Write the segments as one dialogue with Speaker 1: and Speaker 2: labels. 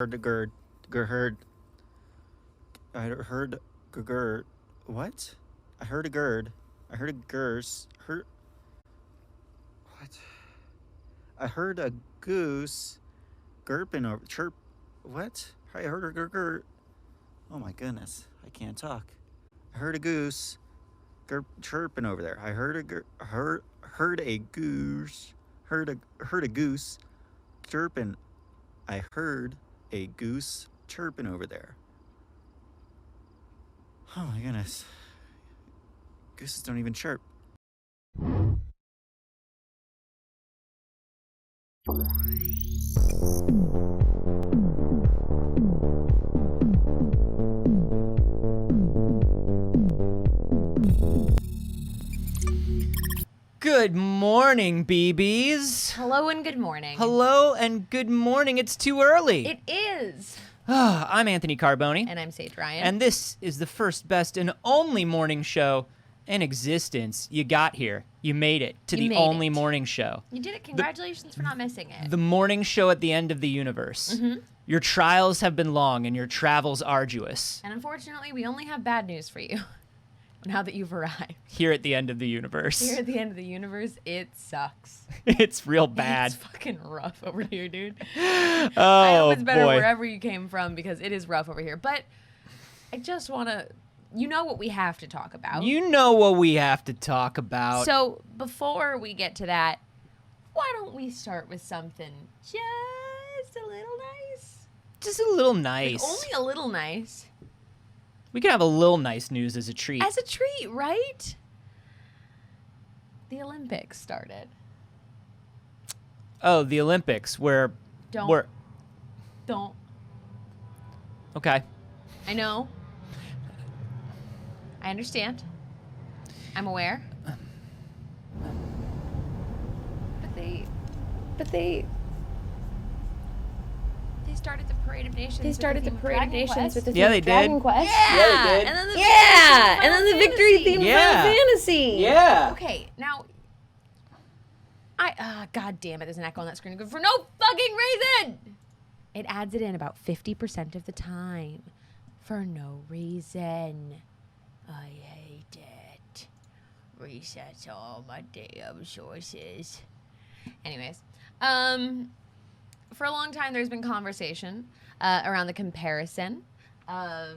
Speaker 1: heard the gird, heard. I heard gird. What? I heard a gird. I heard a gurse. Heard what? I heard a goose, gurping over chirp. What? I heard a gurr. Oh my goodness! I can't talk. I heard a goose, chirping over there. I heard heard a goose, heard a goose, chirping. I heard a goose chirping over there. Oh my goodness. Gooses don't even chirp.
Speaker 2: Good morning, BBs.
Speaker 3: Hello and good morning.
Speaker 2: Hello and good morning. It's too early.
Speaker 3: It is.
Speaker 2: I'm Anthony Carboni.
Speaker 3: And I'm Saige Ryan.
Speaker 2: And this is the first, best, and only morning show in existence. You got here. You made it to the only morning show.
Speaker 3: You did it. Congratulations for not missing it.
Speaker 2: The morning show at the end of the universe.
Speaker 3: Mm-hmm.
Speaker 2: Your trials have been long and your travels arduous.
Speaker 3: And unfortunately, we only have bad news for you now that you've arrived.
Speaker 2: Here at the end of the universe.
Speaker 3: Here at the end of the universe, it sucks.
Speaker 2: It's real bad.
Speaker 3: It's fucking rough over here, dude.
Speaker 2: Oh,
Speaker 3: I know it's better
Speaker 2: boy.
Speaker 3: wherever you came from because it is rough over here. But I just want to, you know what we have to talk about.
Speaker 2: You know what we have to talk about.
Speaker 3: So before we get to that, why don't we start with something just a little nice?
Speaker 2: Just a little nice.
Speaker 3: Like only a little nice.
Speaker 2: We can have a little nice news as a treat.
Speaker 3: As a treat, right? The Olympics started.
Speaker 2: Oh, the Olympics, where...
Speaker 3: Don't.
Speaker 2: Okay.
Speaker 3: I know. I understand. I'm aware. But they started the Parade of Nations.
Speaker 4: They started the Parade of Nations with the
Speaker 2: Yeah, they
Speaker 4: Dragon
Speaker 2: did.
Speaker 4: Quest.
Speaker 3: Yeah,
Speaker 2: they did.
Speaker 3: and then the
Speaker 4: victory theme
Speaker 2: Yeah.
Speaker 4: Final Fantasy.
Speaker 2: Yeah.
Speaker 3: Okay, now God damn it, there's an echo on that screen for no fucking reason. It adds it in about 50% of the time for no reason. I hate it. Resets all my damn sources. Anyways, for a long time there's been conversation around the comparison of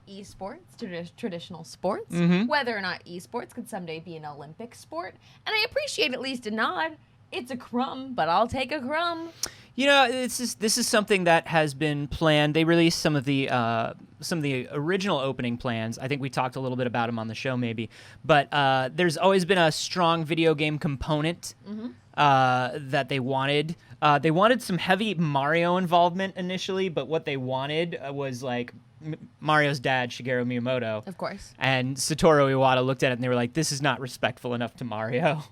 Speaker 3: esports to traditional sports, whether or not esports could someday be an Olympic sport. And I appreciate at least a nod. It's a crumb, but I'll take a crumb.
Speaker 2: You know, this is something that has been planned. They released some of the original opening plans. I think we talked a little bit about them on the show, maybe. But there's always been a strong video game component that they wanted. They wanted some heavy Mario involvement initially, but what they wanted was like Mario's dad, Shigeru Miyamoto.
Speaker 3: Of course.
Speaker 2: And Satoru Iwata looked at it and they were like, "This is not respectful enough to Mario."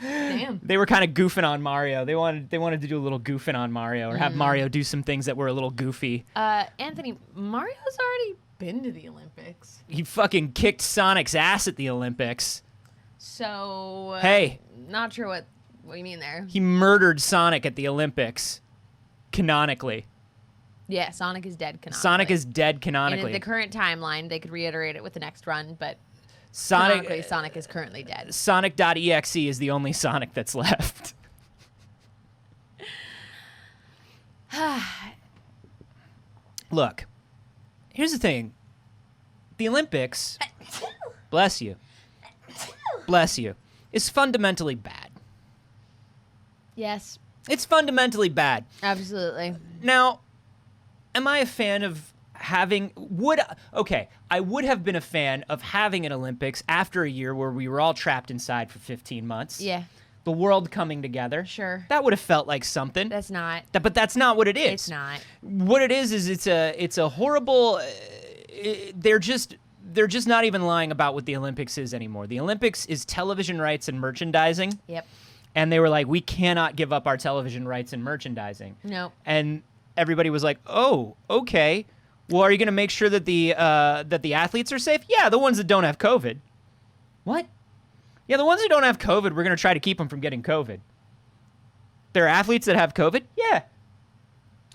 Speaker 3: Damn.
Speaker 2: They were kind of goofing on Mario. They wanted to do a little goofing on Mario or have Mario do some things that were a little goofy.
Speaker 3: Anthony, Mario's already been to the Olympics.
Speaker 2: He fucking kicked Sonic's ass at the Olympics.
Speaker 3: So
Speaker 2: Hey.
Speaker 3: Not sure what you mean there.
Speaker 2: He murdered Sonic at the Olympics. Canonically.
Speaker 3: Yeah, Sonic is dead canonically.
Speaker 2: Sonic is dead
Speaker 3: And
Speaker 2: canonically.
Speaker 3: in the current timeline, they could reiterate it with the next run, but
Speaker 2: Sonic
Speaker 3: canonically, Sonic is currently dead.
Speaker 2: Sonic.exe is the only Sonic that's left. Look, here's the thing. The Olympics, bless you, is fundamentally bad.
Speaker 3: Yes,
Speaker 2: It's fundamentally bad.
Speaker 3: absolutely.
Speaker 2: Now, am I a fan of having... I would have been a fan of having an Olympics after a year where we were all trapped inside for 15 months.
Speaker 3: Yeah,
Speaker 2: The world coming together.
Speaker 3: sure.
Speaker 2: That would have felt like something.
Speaker 3: That's not.
Speaker 2: But that's not what it is.
Speaker 3: It's not.
Speaker 2: What it is it's a horrible... they're just not even lying about what the Olympics is anymore. The Olympics is television rights and merchandising.
Speaker 3: Yep.
Speaker 2: And they were like, we cannot give up our television rights and merchandising.
Speaker 3: No.
Speaker 2: And everybody was like, oh, okay. Well, are you going to make sure that the athletes are safe? Yeah, the ones that don't have COVID. What? Yeah, the ones that don't have COVID, we're going to try to keep them from getting COVID. There are athletes that have COVID? Yeah.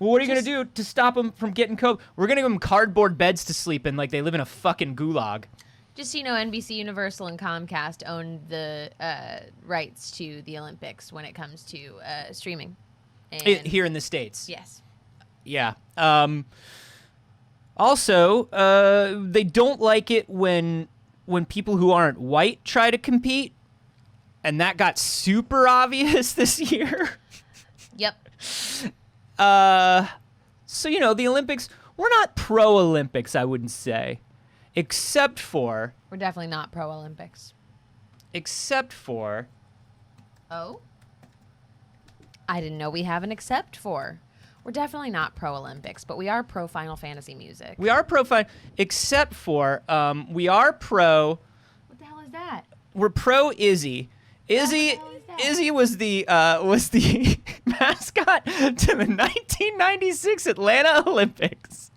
Speaker 2: Well, what are you going to do to stop them from getting COVID? We're going to give them cardboard beds to sleep in like they live in a fucking gulag.
Speaker 3: Just so you know, NBC Universal and Comcast own the rights to the Olympics when it comes to streaming. And
Speaker 2: Here in the States.
Speaker 3: yes.
Speaker 2: Yeah. Also, they don't like it when people who aren't white try to compete, and that got super obvious this year.
Speaker 3: Yep.
Speaker 2: So, you know, the Olympics, we're not pro-Olympics, I wouldn't say, except for...
Speaker 3: We're definitely not pro-Olympics.
Speaker 2: Except for...
Speaker 3: Oh? I didn't know we have an except for. We're definitely not pro-Olympics, but we are pro-Final Fantasy music.
Speaker 2: We are except for, we are pro...
Speaker 3: What the hell is that?
Speaker 2: We're pro-Izzy. Izzy...
Speaker 3: What the hell is that?
Speaker 2: Izzy was the mascot to the 1996 Atlanta Olympics.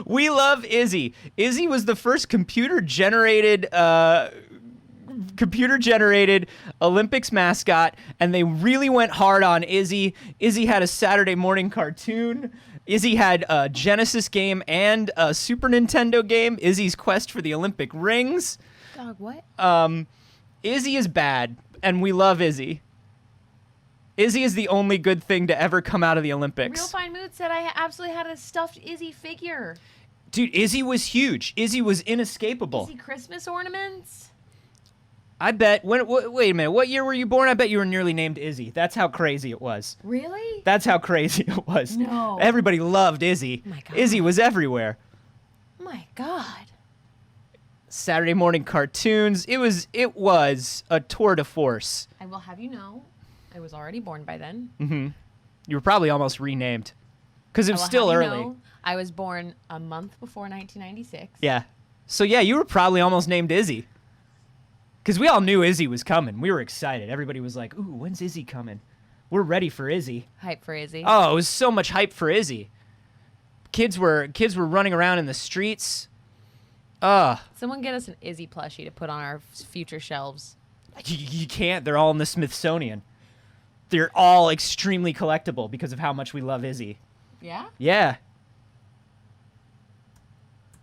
Speaker 2: We love Izzy. Izzy was the first computer-generated Olympics mascot, and they really went hard on Izzy. Izzy had a Saturday morning cartoon. Izzy had a Genesis game and a Super Nintendo game, Izzy's Quest for the Olympic Rings.
Speaker 3: Dog, what?
Speaker 2: Izzy is bad, and we love Izzy. Izzy is the only good thing to ever come out of the Olympics.
Speaker 3: Real Fine Mood said I absolutely had a stuffed Izzy figure.
Speaker 2: Dude, Izzy was huge. Izzy was inescapable.
Speaker 3: Izzy Christmas ornaments?
Speaker 2: I bet, wait a minute, what year were you born? I bet you were nearly named Izzy. That's how crazy it was.
Speaker 3: Really?
Speaker 2: That's how crazy it was.
Speaker 3: No.
Speaker 2: Everybody loved Izzy.
Speaker 3: Oh my God.
Speaker 2: Izzy was everywhere.
Speaker 3: My God.
Speaker 2: Saturday morning cartoons. It was a tour de force.
Speaker 3: I will have you know, I was already born by then.
Speaker 2: Mm-hmm. You were probably almost renamed. Because it was
Speaker 3: I will
Speaker 2: still
Speaker 3: have you
Speaker 2: early.
Speaker 3: know, I was born a month before 1996.
Speaker 2: Yeah. So yeah, you were probably almost named Izzy. Because we all knew Izzy was coming. We were excited. Everybody was like, ooh, when's Izzy coming? We're ready for Izzy.
Speaker 3: Hype for Izzy.
Speaker 2: Oh, it was so much hype for Izzy. Kids were running around in the streets.
Speaker 3: Someone get us an Izzy plushie to put on our future shelves.
Speaker 2: You can't. They're all in the Smithsonian. They're all extremely collectible because of how much we love Izzy.
Speaker 3: Yeah?
Speaker 2: Yeah.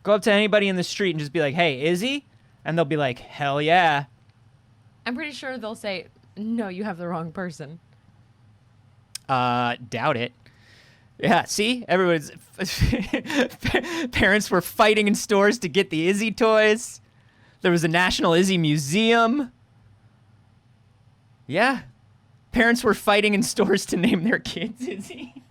Speaker 2: Go up to anybody in the street and just be like, hey, Izzy? And they'll be like, hell yeah.
Speaker 3: I'm pretty sure they'll say, no, you have the wrong person.
Speaker 2: Doubt it. Yeah, see? Everyone's... Parents were fighting in stores to get the Izzy toys. There was a National Izzy Museum. Yeah. Parents were fighting in stores to name their kids Izzy.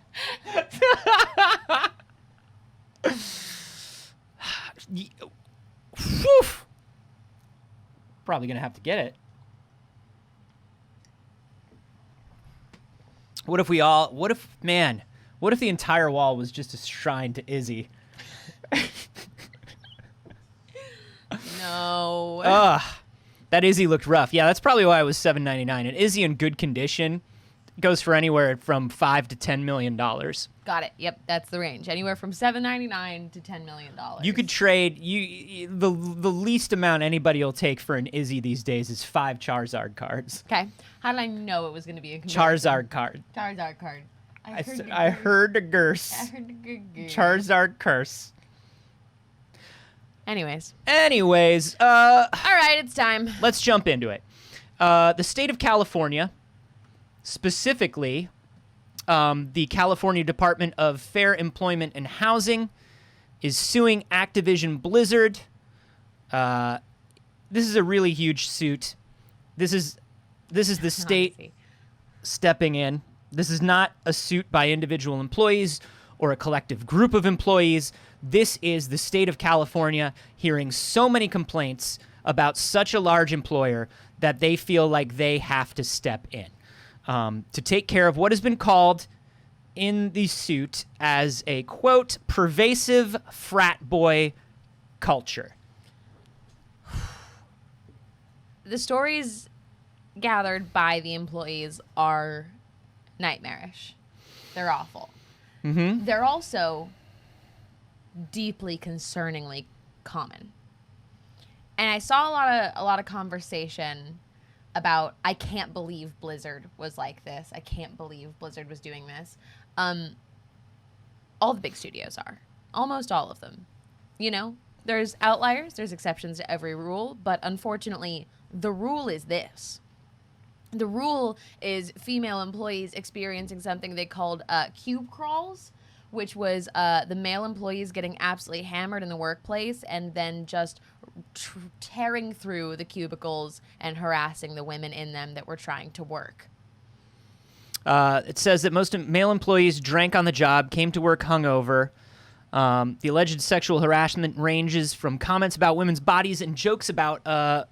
Speaker 2: Whew. Probably gonna have to get it. What if the entire wall was just a shrine to Izzy?
Speaker 3: No.
Speaker 2: Ugh. That Izzy looked rough. Yeah, that's probably why it was $7.99. And Izzy in good condition goes for anywhere from $5 to $10 million.
Speaker 3: Got it. Yep, that's the range. Anywhere from $7.99 to $10 million.
Speaker 2: You could trade the least amount anybody will take for an Izzy these days is 5 Charizard cards.
Speaker 3: Okay. How did I know it was going to be a comparison?
Speaker 2: Charizard card.
Speaker 3: Charizard card.
Speaker 2: I heard a curse.
Speaker 3: I heard the good.
Speaker 2: Charizard curse.
Speaker 3: Anyways.
Speaker 2: All
Speaker 3: right, it's time.
Speaker 2: Let's jump into it. The state of California, specifically the California Department of Fair Employment and Housing, is suing Activision Blizzard. This is a really huge suit. This is the state stepping in. This is not a suit by individual employees or a collective group of employees. This is the state of California hearing so many complaints about such a large employer that they feel like they have to step in to take care of what has been called in the suit as a, quote, pervasive frat boy culture.
Speaker 3: The stories gathered by the employees are nightmarish. They're awful.
Speaker 2: Mm-hmm.
Speaker 3: They're also deeply concerningly common. And I saw a lot of conversation about, I can't believe Blizzard was like this. I can't believe Blizzard was doing this. All the big studios are. Almost all of them. You know, there's outliers, there's exceptions to every rule, but unfortunately, the rule is this. The rule is female employees experiencing something they called cube crawls, which was the male employees getting absolutely hammered in the workplace and then just tearing through the cubicles and harassing the women in them that were trying to work.
Speaker 2: It says that most male employees drank on the job, came to work hungover. The alleged sexual harassment ranges from comments about women's bodies and jokes about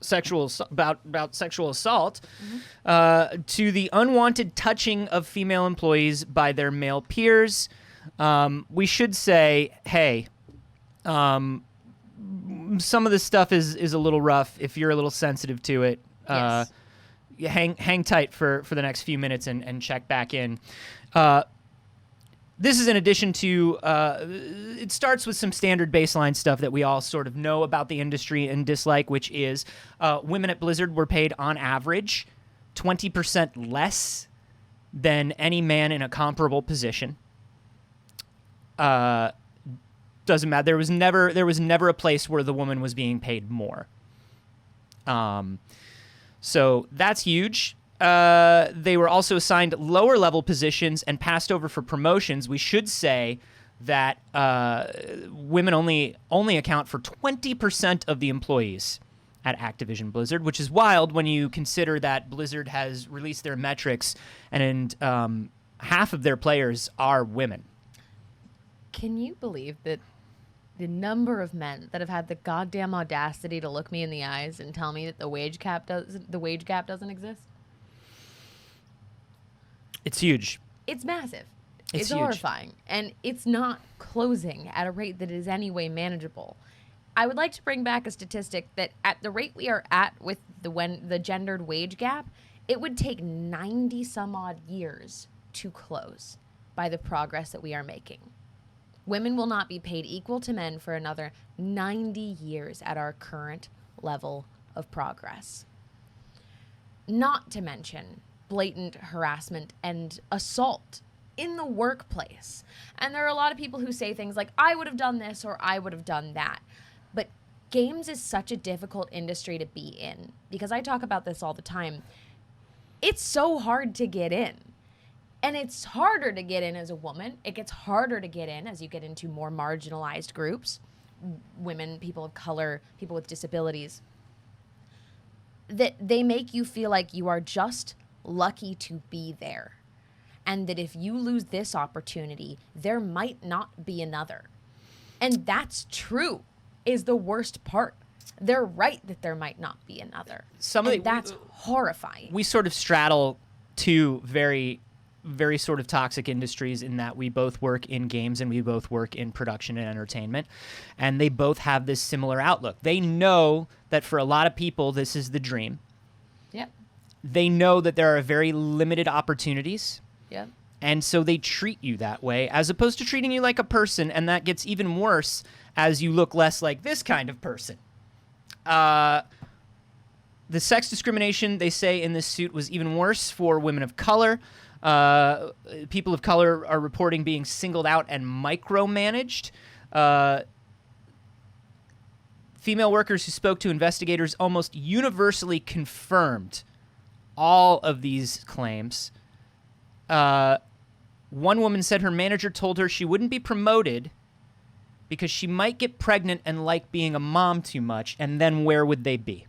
Speaker 2: sexual assault to the unwanted touching of female employees by their male peers. We should say, hey, some of this stuff is a little rough. If you're a little sensitive to it,
Speaker 3: Yes.
Speaker 2: hang tight for the next few minutes and check back in. This is in addition to, it starts with some standard baseline stuff that we all sort of know about the industry and dislike, which is women at Blizzard were paid on average 20% less than any man in a comparable position. Doesn't matter. There was never a place where the woman was being paid more. So that's huge. They were also assigned lower level positions and passed over for promotions. We should say that women only account for 20% of the employees at Activision Blizzard, which is wild when you consider that Blizzard has released their metrics and half of their players are women.
Speaker 3: Can you believe that the number of men that have had the goddamn audacity to look me in the eyes and tell me that the wage gap doesn't exist?
Speaker 2: It's huge.
Speaker 3: It's massive.
Speaker 2: It's
Speaker 3: It's
Speaker 2: huge.
Speaker 3: horrifying. And it's not closing at a rate that is any way manageable. I would like to bring back a statistic that at the rate we are at with the gendered wage gap, it would take 90 some odd years to close by the progress that we are making. Women will not be paid equal to men for another 90 years at our current level of progress. Not to mention blatant harassment and assault in the workplace. And there are a lot of people who say things like, I would have done this or I would have done that. But games is such a difficult industry to be in because I talk about this all the time. It's so hard to get in. And it's harder to get in as a woman. It gets harder to get in as you get into more marginalized groups, women, people of color, people with disabilities, that they make you feel like you are just lucky to be there. And that if you lose this opportunity, there might not be another. And that's true, is the worst part. They're right that there might not be another. That's horrifying.
Speaker 2: We sort of straddle two very sort of toxic industries in that we both work in games and we both work in production and entertainment, and they both have this similar outlook. They know that for a lot of people this is the dream.
Speaker 3: Yep.
Speaker 2: They know that there are very limited opportunities.
Speaker 3: Yep.
Speaker 2: And so they treat you that way as opposed to treating you like a person, and that gets even worse as you look less like this kind of person. The sex discrimination, they say, in this suit was even worse for women of color. People of color are reporting being singled out and micromanaged. Female workers who spoke to investigators almost universally confirmed all of these claims. One woman said her manager told her she wouldn't be promoted because she might get pregnant and like being a mom too much, and then where would they be?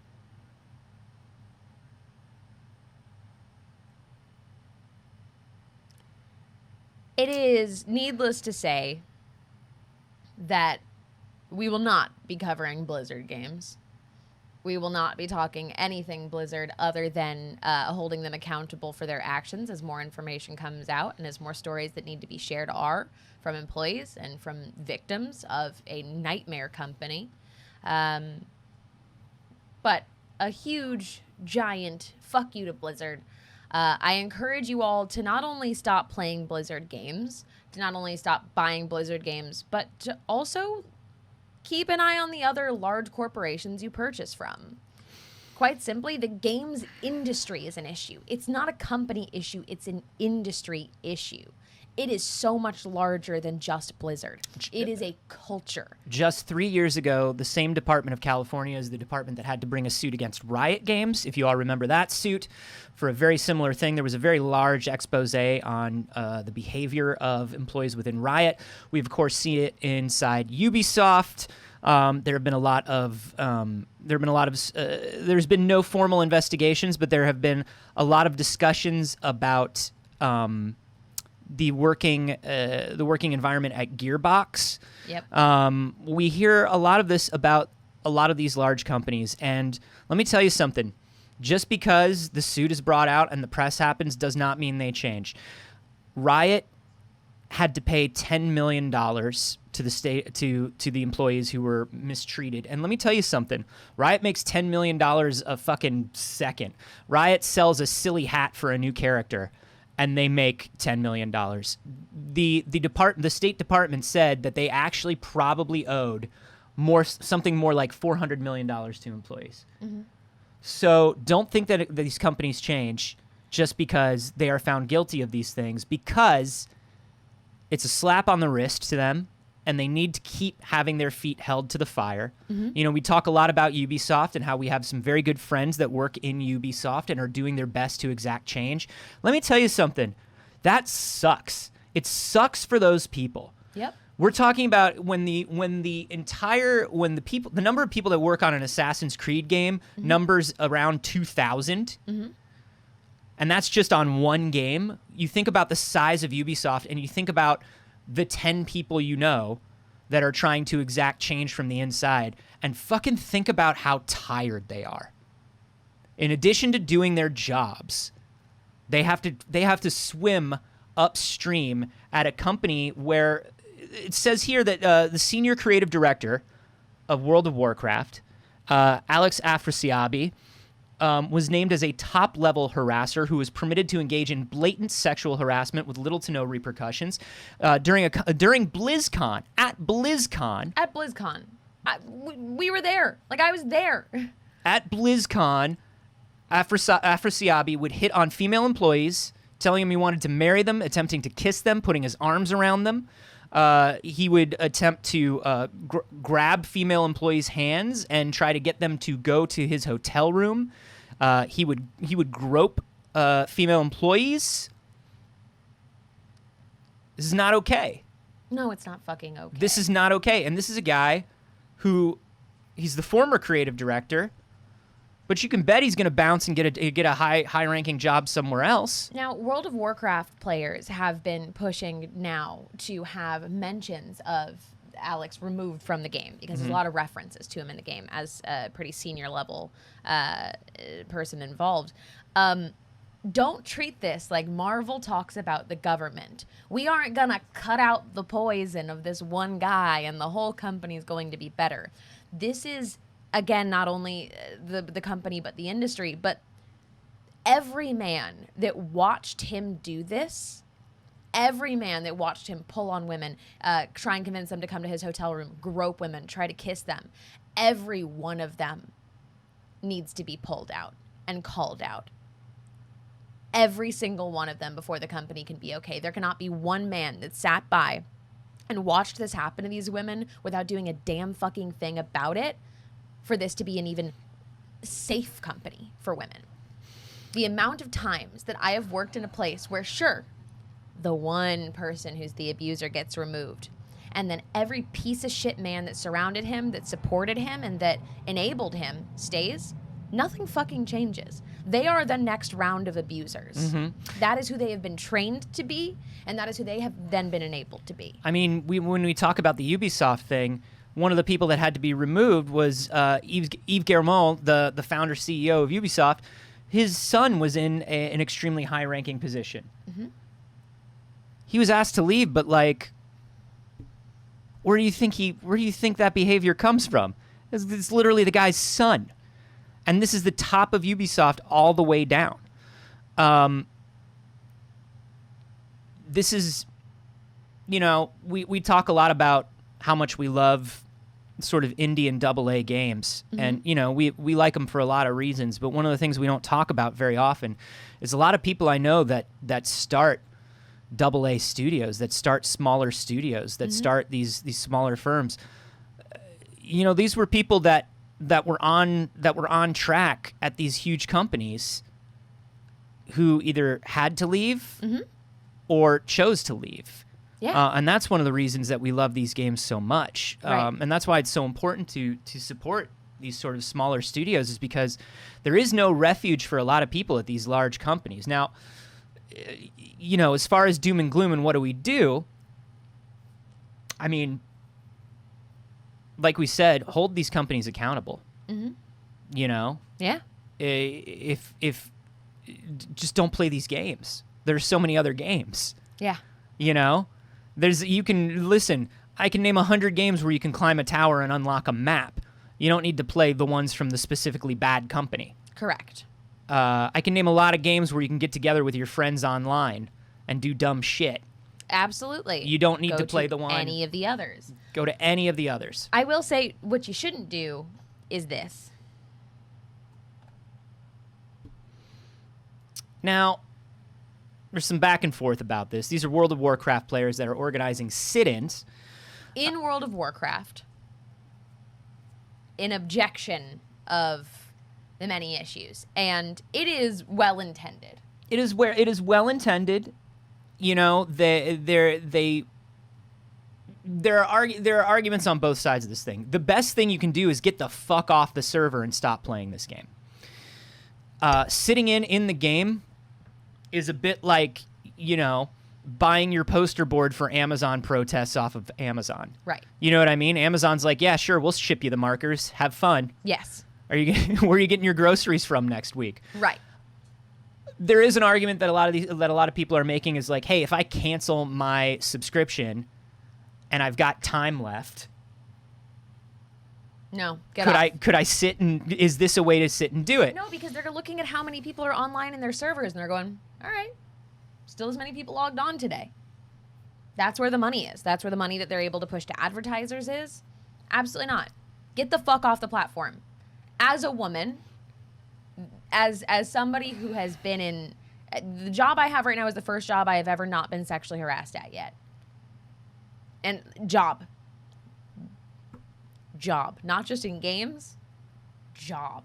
Speaker 3: It is needless to say that we will not be covering Blizzard games. We will not be talking anything Blizzard other than holding them accountable for their actions as more information comes out and as more stories that need to be shared are from employees and from victims of a nightmare company. But a huge, giant fuck you to Blizzard. I encourage you all to not only stop playing Blizzard games, to not only stop buying Blizzard games, but to also keep an eye on the other large corporations you purchase from. quite simply, the games industry is an issue. It's not a company issue, it's an industry issue. It is so much larger than just Blizzard. It is a culture.
Speaker 2: Just 3 years ago, the same Department of California is the department that had to bring a suit against Riot Games. If you all remember that suit, for a very similar thing, there was a very large expose on the behavior of employees within Riot. We've, of course, seen it inside Ubisoft. There have been a lot of there's been no formal investigations, but there have been a lot of discussions about the working environment at Gearbox.
Speaker 3: Yep.
Speaker 2: We hear a lot of this about a lot of these large companies, and let me tell you something. Just because the suit is brought out and the press happens does not mean they change. Riot had to pay $10 million to the state to the employees who were mistreated. And let me tell you something. Riot makes $10 million a fucking second. Riot sells a silly hat for a new character, and they make $10 million. The State Department said that they actually probably owed something more like $400 million to employees. Mm-hmm. So don't think that these companies change just because they are found guilty of these things, because it's a slap on the wrist to them, and they need to keep having their feet held to the fire. Mm-hmm. You know, we talk a lot about Ubisoft and how we have some very good friends that work in Ubisoft and are doing their best to exact change. Let me tell you something. That sucks. It sucks for those people.
Speaker 3: Yep.
Speaker 2: We're talking about when the number of people that work on an Assassin's Creed game mm-hmm. numbers around 2,000. Mm-hmm. And that's just on one game. You think about the size of Ubisoft, and you think about the 10 people you know that are trying to exact change from the inside, and fucking think about how tired they are. In addition to doing their jobs, they have to swim upstream at a company where it says here that the senior creative director of World of Warcraft, Alex Afrasiabi, was named as a top-level harasser who was permitted to engage in blatant sexual harassment with little to no repercussions during BlizzCon. At BlizzCon.
Speaker 3: We were there. Like, I was there.
Speaker 2: At BlizzCon, Afrasiabi would hit on female employees, telling them he wanted to marry them, attempting to kiss them, putting his arms around them. He would attempt to grab female employees' hands and try to get them to go to his hotel room. He would grope female employees. This is not okay.
Speaker 3: No, it's not fucking okay.
Speaker 2: This is not okay. And this is a guy he's the former creative director, but you can bet he's going to bounce and get a high-ranking job somewhere else.
Speaker 3: Now, World of Warcraft players have been pushing now to have mentions of Alex removed from the game, because mm-hmm. there's a lot of references to him in the game as a pretty senior level person involved. Don't treat this like Marvel talks about the government. We aren't going to cut out the poison of this one guy and the whole company is going to be better. This is, again, not only the company but the industry, but every man that watched him do this, every man that watched him pull on women, try and convince them to come to his hotel room, grope women, try to kiss them, every one of them needs to be pulled out and called out. Every single one of them before the company can be okay. There cannot be one man that sat by and watched this happen to these women without doing a damn fucking thing about it for this to be an even safe company for women. The amount of times that I have worked in a place where, sure, the one person who's the abuser gets removed, and then every piece of shit man that surrounded him, that supported him, and that enabled him stays, nothing fucking changes. They are the next round of abusers. Mm-hmm. That is who they have been trained to be, and that is who they have then been enabled to be.
Speaker 2: I mean, when we talk about the Ubisoft thing, one of the people that had to be removed was Yves Guillemot, the founder CEO of Ubisoft. His son was in an extremely high-ranking position. Mm-hmm. He was asked to leave, but like, where do you think that behavior comes from? It's literally the guy's son. And this is the top of Ubisoft all the way down. This is, we talk a lot about how much we love, sort of indie and AA games. And, you know, we like them for a lot of reasons, but one of the things we don't talk about very often is a lot of people I know that start AA studios, that start smaller studios, that start these smaller firms. You know, these were people that were on track at these huge companies who either had to leave or chose to leave.
Speaker 3: Yeah.
Speaker 2: And that's one of the reasons that we love these games so much.
Speaker 3: Right.
Speaker 2: And that's why it's so important to support these sort of smaller studios, is because there is no refuge for a lot of people at these large companies. Now, you know, as far as doom and gloom and what do we do, I mean, like we said, hold these companies accountable. You know?
Speaker 3: Yeah.
Speaker 2: If just don't play these games. There's so many other games.
Speaker 3: Yeah.
Speaker 2: You know? You can listen. I can name 100 games where you can climb a tower and unlock a map. You don't need to play the ones from the specifically bad company.
Speaker 3: Correct.
Speaker 2: I can name a lot of games where you can get together with your friends online and do dumb shit.
Speaker 3: Absolutely.
Speaker 2: You don't need
Speaker 3: Go
Speaker 2: to play the one.
Speaker 3: any of the others.
Speaker 2: Go to any of the others.
Speaker 3: I will say what you shouldn't do is this.
Speaker 2: Now, there's some back and forth about this. These are World of Warcraft players that are organizing sit-ins.
Speaker 3: In World of Warcraft, an objection of the many issues, and it is well intended.
Speaker 2: It is well intended. You know, there are arguments on both sides of this thing. The best thing you can do is get the fuck off the server and stop playing this game. Sitting in the game is a bit like, you know, buying your poster board for Amazon protests off of Amazon.
Speaker 3: Right.
Speaker 2: You know what I mean? Amazon's like, yeah, sure, we'll ship you the markers. Have fun.
Speaker 3: Yes.
Speaker 2: Where are you getting your groceries from next week?
Speaker 3: Right.
Speaker 2: There is an argument that a lot of people are making is like, hey, if I cancel my subscription and I've got time left,
Speaker 3: No, get off.
Speaker 2: could I sit and is this a way to sit and do it?
Speaker 3: No, because they're looking at how many people are online in their servers, and they're going, all right, still as many people logged on today. That's where the money is. That's where the money that they're able to push to advertisers is. Absolutely not. Get the fuck off the platform. As a woman, as somebody who has been in the job I have right now is the first job I have ever not been sexually harassed at yet. And job, not just in games, job.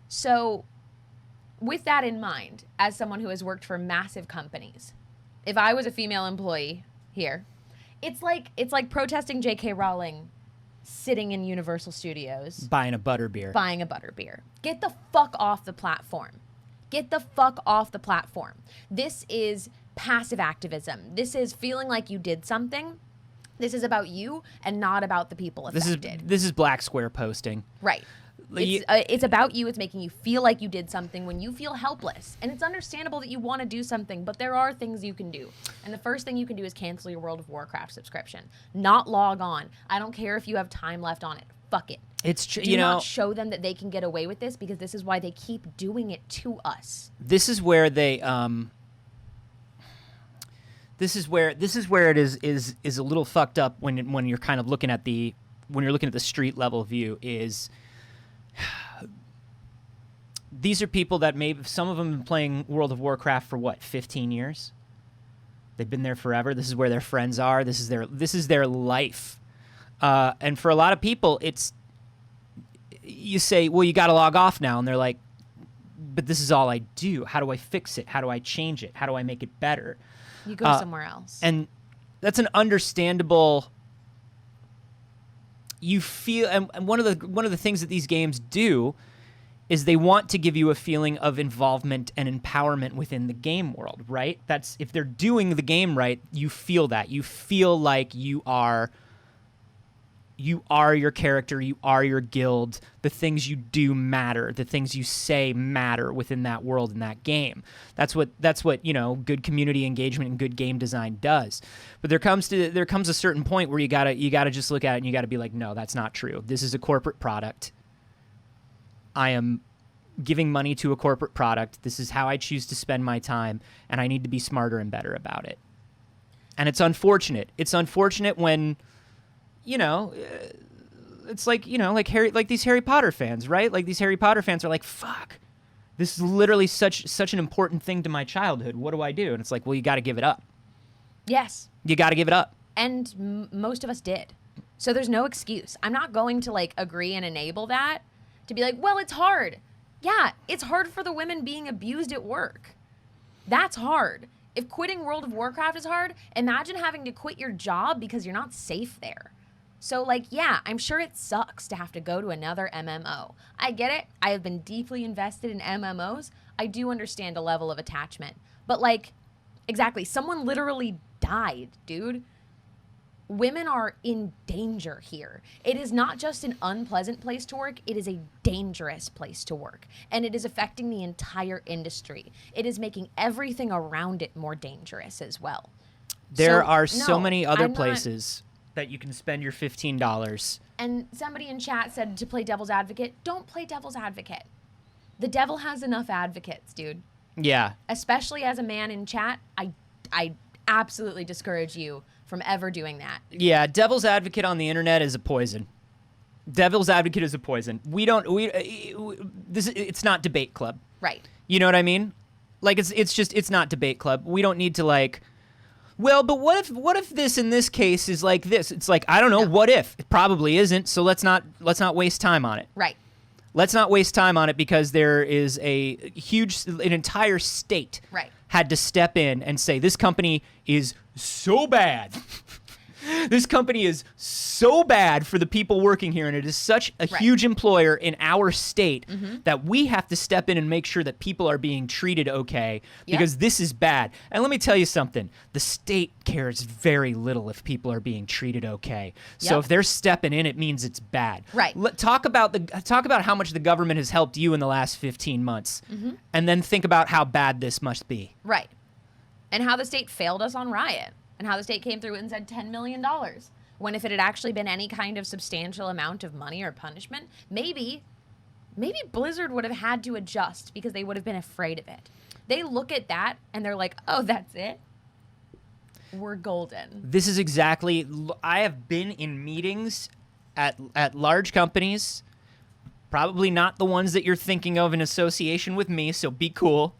Speaker 3: So with that in mind, as someone who has worked for massive companies, if I was a female employee here, it's like protesting J.K. Rowling sitting in Universal Studios
Speaker 2: Buying a butterbeer.
Speaker 3: Get the fuck off the platform. Get the fuck off the platform. This is passive activism. This is feeling like you did something. This is about you and not about the people affected.
Speaker 2: This is black square posting.
Speaker 3: Right. It's about you. It's making you feel like you did something when you feel helpless. And it's understandable that you want to do something, but there are things you can do. And the first thing you can do is cancel your World of Warcraft subscription. Not log on. I don't care if you have time left on it. Fuck it.
Speaker 2: It's
Speaker 3: Do not show them that they can get away with this, because this is why they keep doing it to us.
Speaker 2: This is where they this is where it is a little fucked up when you're kind of looking at the street level view. Is these are people that some of them have been playing World of Warcraft for what, 15 years? They've been there forever. This is where their friends are. This is their life. And for a lot of people, you say, well, you got to log off now. And they're like, but this is all I do. How do I fix it? How do I change it? How do I make it better?
Speaker 3: You go somewhere else.
Speaker 2: And that's an understandable. You feel, and one of the things that these games do is they want to give you a feeling of involvement and empowerment within the game world, right? That's, if they're doing the game right, you feel that. You feel like you are your character, you are your guild. The things you do matter. The things you say matter within that world in that game. That's what good community engagement and good game design does. But there comes a certain point where you gotta just look at it and you gotta be like, no, that's not true. This is a corporate product. I am giving money to a corporate product. This is how I choose to spend my time, and I need to be smarter and better about it. And it's unfortunate. It's unfortunate when you know, it's like, you know, like these Harry Potter fans, right? Like these Harry Potter fans are like, fuck, this is literally such an important thing to my childhood. What do I do? And it's like, well, you got to give it up.
Speaker 3: Yes.
Speaker 2: You got to give it up.
Speaker 3: And most of us did. So there's no excuse. I'm not going to like agree and enable that to be like, well, it's hard. Yeah, it's hard for the women being abused at work. That's hard. If quitting World of Warcraft is hard, imagine having to quit your job because you're not safe there. So like, yeah, I'm sure it sucks to have to go to another MMO. I get it. I have been deeply invested in MMOs. I do understand a level of attachment. But like, exactly, someone literally died, dude. Women are in danger here. It is not just an unpleasant place to work, it is a dangerous place to work. And it is affecting the entire industry. It is making everything around it more dangerous as well.
Speaker 2: There
Speaker 3: So,
Speaker 2: are so
Speaker 3: no,
Speaker 2: many other
Speaker 3: I'm not-
Speaker 2: places that you can spend your $15.
Speaker 3: And somebody in chat said to play devil's advocate. Don't play devil's advocate. The devil has enough advocates, dude.
Speaker 2: Yeah.
Speaker 3: Especially as a man in chat, I absolutely discourage you from ever doing that.
Speaker 2: Yeah, devil's advocate on the internet is a poison. Devil's advocate is a poison. It's not debate club.
Speaker 3: Right.
Speaker 2: You know what I mean? Like it's not debate club. We don't need to like, well, but what if this in this case is like this? It's like, I don't know,
Speaker 3: No.
Speaker 2: what if? It probably isn't, so let's not waste time on it.
Speaker 3: Right.
Speaker 2: Let's not waste time on it because there is an entire state
Speaker 3: Right.
Speaker 2: had to step in and say, this company is so bad. This company is so bad for the people working here, and it is such a
Speaker 3: Right.
Speaker 2: huge employer in our state that we have to step in and make sure that people are being treated okay
Speaker 3: Yep.
Speaker 2: because this is bad. And let me tell you something. The state cares very little if people are being treated okay. So
Speaker 3: Yep.
Speaker 2: if they're stepping in, it means it's bad.
Speaker 3: Right.
Speaker 2: Talk about how much the government has helped you in the last 15 months, and then think about how bad this must be.
Speaker 3: Right. And how the state failed us on Riot. And how the state came through and said $10 million. When if it had actually been any kind of substantial amount of money or punishment, maybe Blizzard would have had to adjust because they would have been afraid of it. They look at that and they're like, oh, that's it? We're golden.
Speaker 2: This is exactly. I have been in meetings at large companies, probably not the ones that you're thinking of in association with me, so be cool.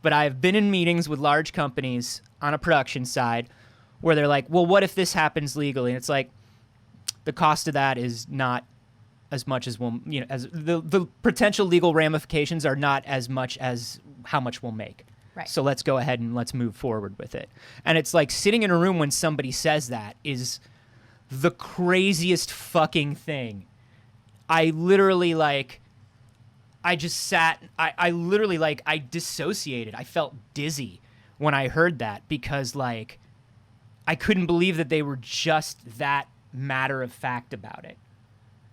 Speaker 2: But I have been in meetings with large companies on a production side where they're like, well, what if this happens legally? And it's like, the cost of that is not as much as as the potential legal ramifications are not as much as how much we'll make.
Speaker 3: Right.
Speaker 2: So let's go ahead and let's move forward with it. And it's like sitting in a room when somebody says that is the craziest fucking thing. I literally I just sat, I literally I dissociated. I felt dizzy when I heard that because I couldn't believe that they were just that matter of fact about it.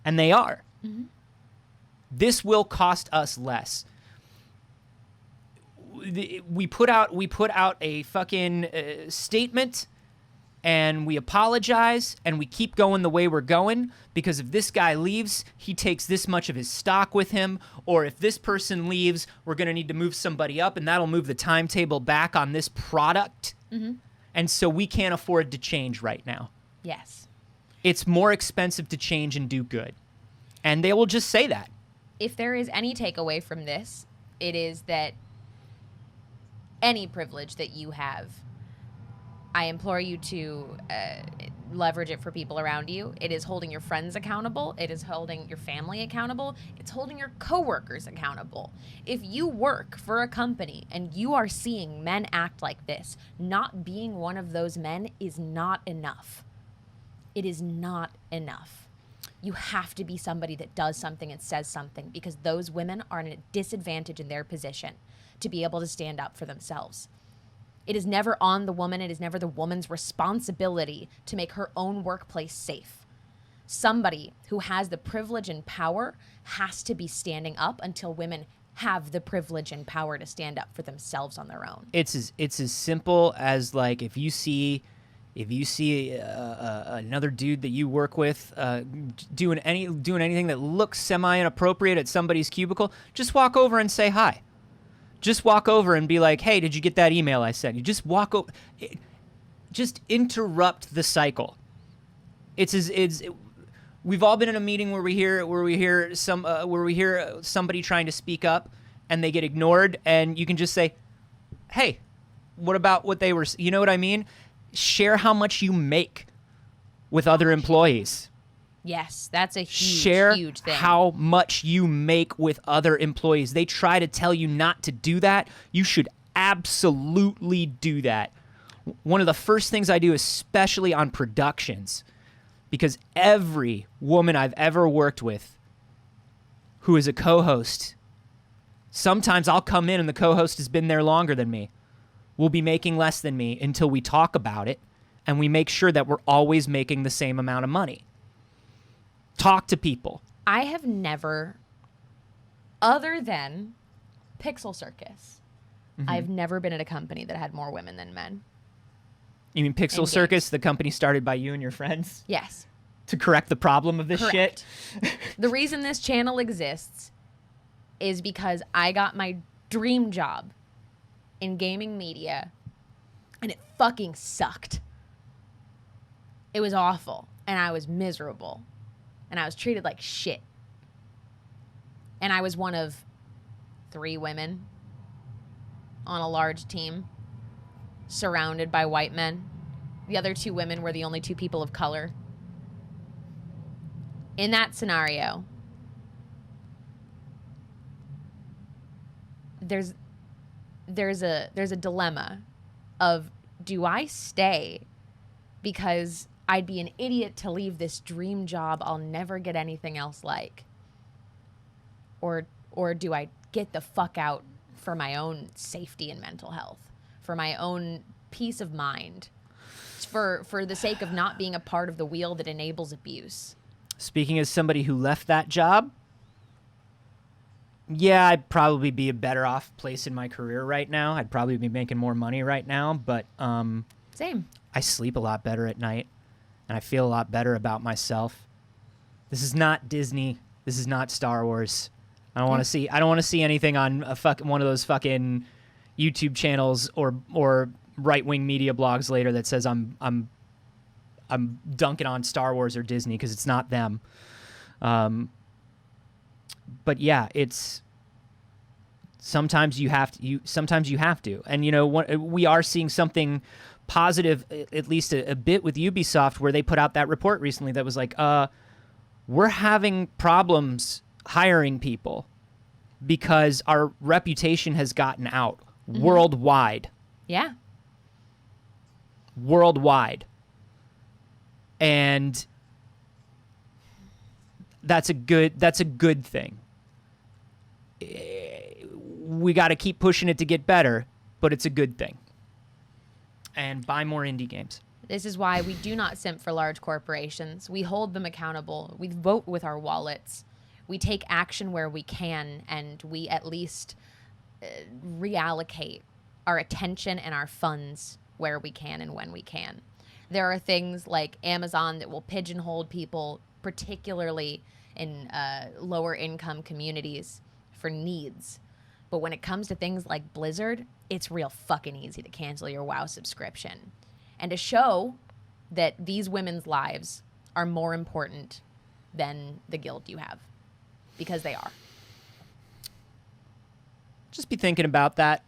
Speaker 2: And they are.
Speaker 3: Mm-hmm.
Speaker 2: This will cost us less. We put out a fucking statement and we apologize and we keep going the way we're going because if this guy leaves, he takes this much of his stock with him, or if this person leaves, we're going to need to move somebody up and that'll move the timetable back on this product.
Speaker 3: Mm-hmm.
Speaker 2: And so we can't afford to change right now.
Speaker 3: Yes.
Speaker 2: It's more expensive to change and do good. And they will just say that.
Speaker 3: If there is any takeaway from this, it is that any privilege that you have, I implore you to leverage it for people around you. It is holding your friends accountable. It is holding your family accountable. It's holding your coworkers accountable. If you work for a company and you are seeing men act like this, not being one of those men is not enough. It is not enough. You have to be somebody that does something and says something because those women are at a disadvantage in their position to be able to stand up for themselves. It is never on the woman. It is never the woman's responsibility to make her own workplace safe. Somebody who has the privilege and power has to be standing up until women have the privilege and power to stand up for themselves on their own.
Speaker 2: It's as simple as if you see another dude that you work with doing anything that looks semi-inappropriate at somebody's cubicle, just walk over and say hi. Just walk over and be like, hey, did you get that email I sent you? Just walk over. Just interrupt the cycle. We've all been in a meeting where we hear somebody trying to speak up and they get ignored, and you can just say, "Hey, what about what they were?" You know what I mean? Share how much you make with other employees.
Speaker 3: Yes, that's a huge,
Speaker 2: Share
Speaker 3: huge thing.
Speaker 2: how much you make with other employees. They try to tell you not to do that. You should absolutely do that. One of the first things I do, especially on productions, because every woman I've ever worked with who is a co-host, sometimes I'll come in and the co-host has been there longer than me. We'll be making less than me until we talk about it, and we make sure that we're always making the same amount of money. Talk to people.
Speaker 3: I have never, other than Pixel Circus, I've never been at a company that had more women than men.
Speaker 2: You mean Pixel
Speaker 3: games.
Speaker 2: Circus, the company started by you and your friends
Speaker 3: Yes.
Speaker 2: to correct the problem of this
Speaker 3: Correct.
Speaker 2: shit?
Speaker 3: The reason this channel exists is because I got my dream job in gaming media, and it fucking sucked. It was awful, and I was miserable, and I was treated like shit. And I was one of 3 women on a large team, surrounded by white men. The other 2 women were the only 2 people of color. In that scenario, there's a dilemma of, do I stay because I'd be an idiot to leave this dream job I'll never get anything else like, or do I get the fuck out for my own safety and mental health, for my own peace of mind, for the sake of not being a part of the wheel that enables abuse?
Speaker 2: Speaking as somebody who left that job, yeah, I'd probably be a better off place in my career right now. I'd probably be making more money right now, but
Speaker 3: Same.
Speaker 2: I sleep a lot better at night, and I feel a lot better about myself. This is not Disney. This is not Star Wars. I don't want to see anything on one of those fucking YouTube channels or right-wing media blogs later that says I'm dunking on Star Wars or Disney, because it's not them. But yeah, it's sometimes you have to, and you know, we are seeing something positive, at least a bit, with Ubisoft, where they put out that report recently that was like, we're having problems hiring people because our reputation has gotten out worldwide.
Speaker 3: Yeah.
Speaker 2: Worldwide. And that's a good thing. We got to keep pushing it to get better, but it's a good thing. And buy more indie games.
Speaker 3: This is why we do not simp for large corporations. We hold them accountable. We vote with our wallets. We take action where we can, and we at least reallocate our attention and our funds where we can and when we can. There are things like Amazon that will pigeonhole people, particularly in lower income communities, for needs. But when it comes to things like Blizzard, it's real fucking easy to cancel your WoW subscription. And to show that these women's lives are more important than the guild you have. Because they are.
Speaker 2: Just be thinking about that.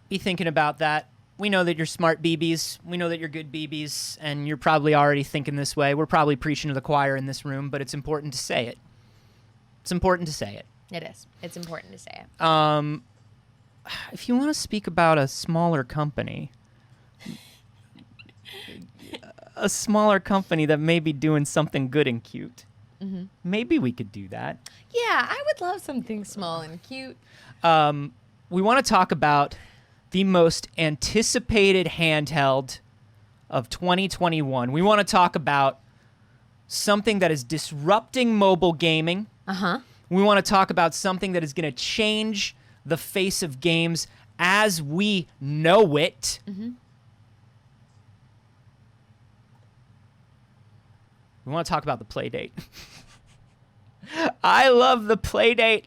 Speaker 2: Be thinking about that. We know that you're smart BBs. We know that you're good BBs, and you're probably already thinking this way. We're probably preaching to the choir in this room, but it's important to say it. It's important to say it.
Speaker 3: It is. It's important to say it.
Speaker 2: If you want to speak about a smaller company, that may be doing something good and cute, maybe we could do that.
Speaker 3: Yeah, I would love something small and cute.
Speaker 2: We want to talk about the most anticipated handheld of 2021. We want to talk about something that is disrupting mobile gaming.
Speaker 3: Uh-huh.
Speaker 2: We want to talk about something that is going to change the face of games as we know it. We want to talk about the Playdate. I love the Playdate.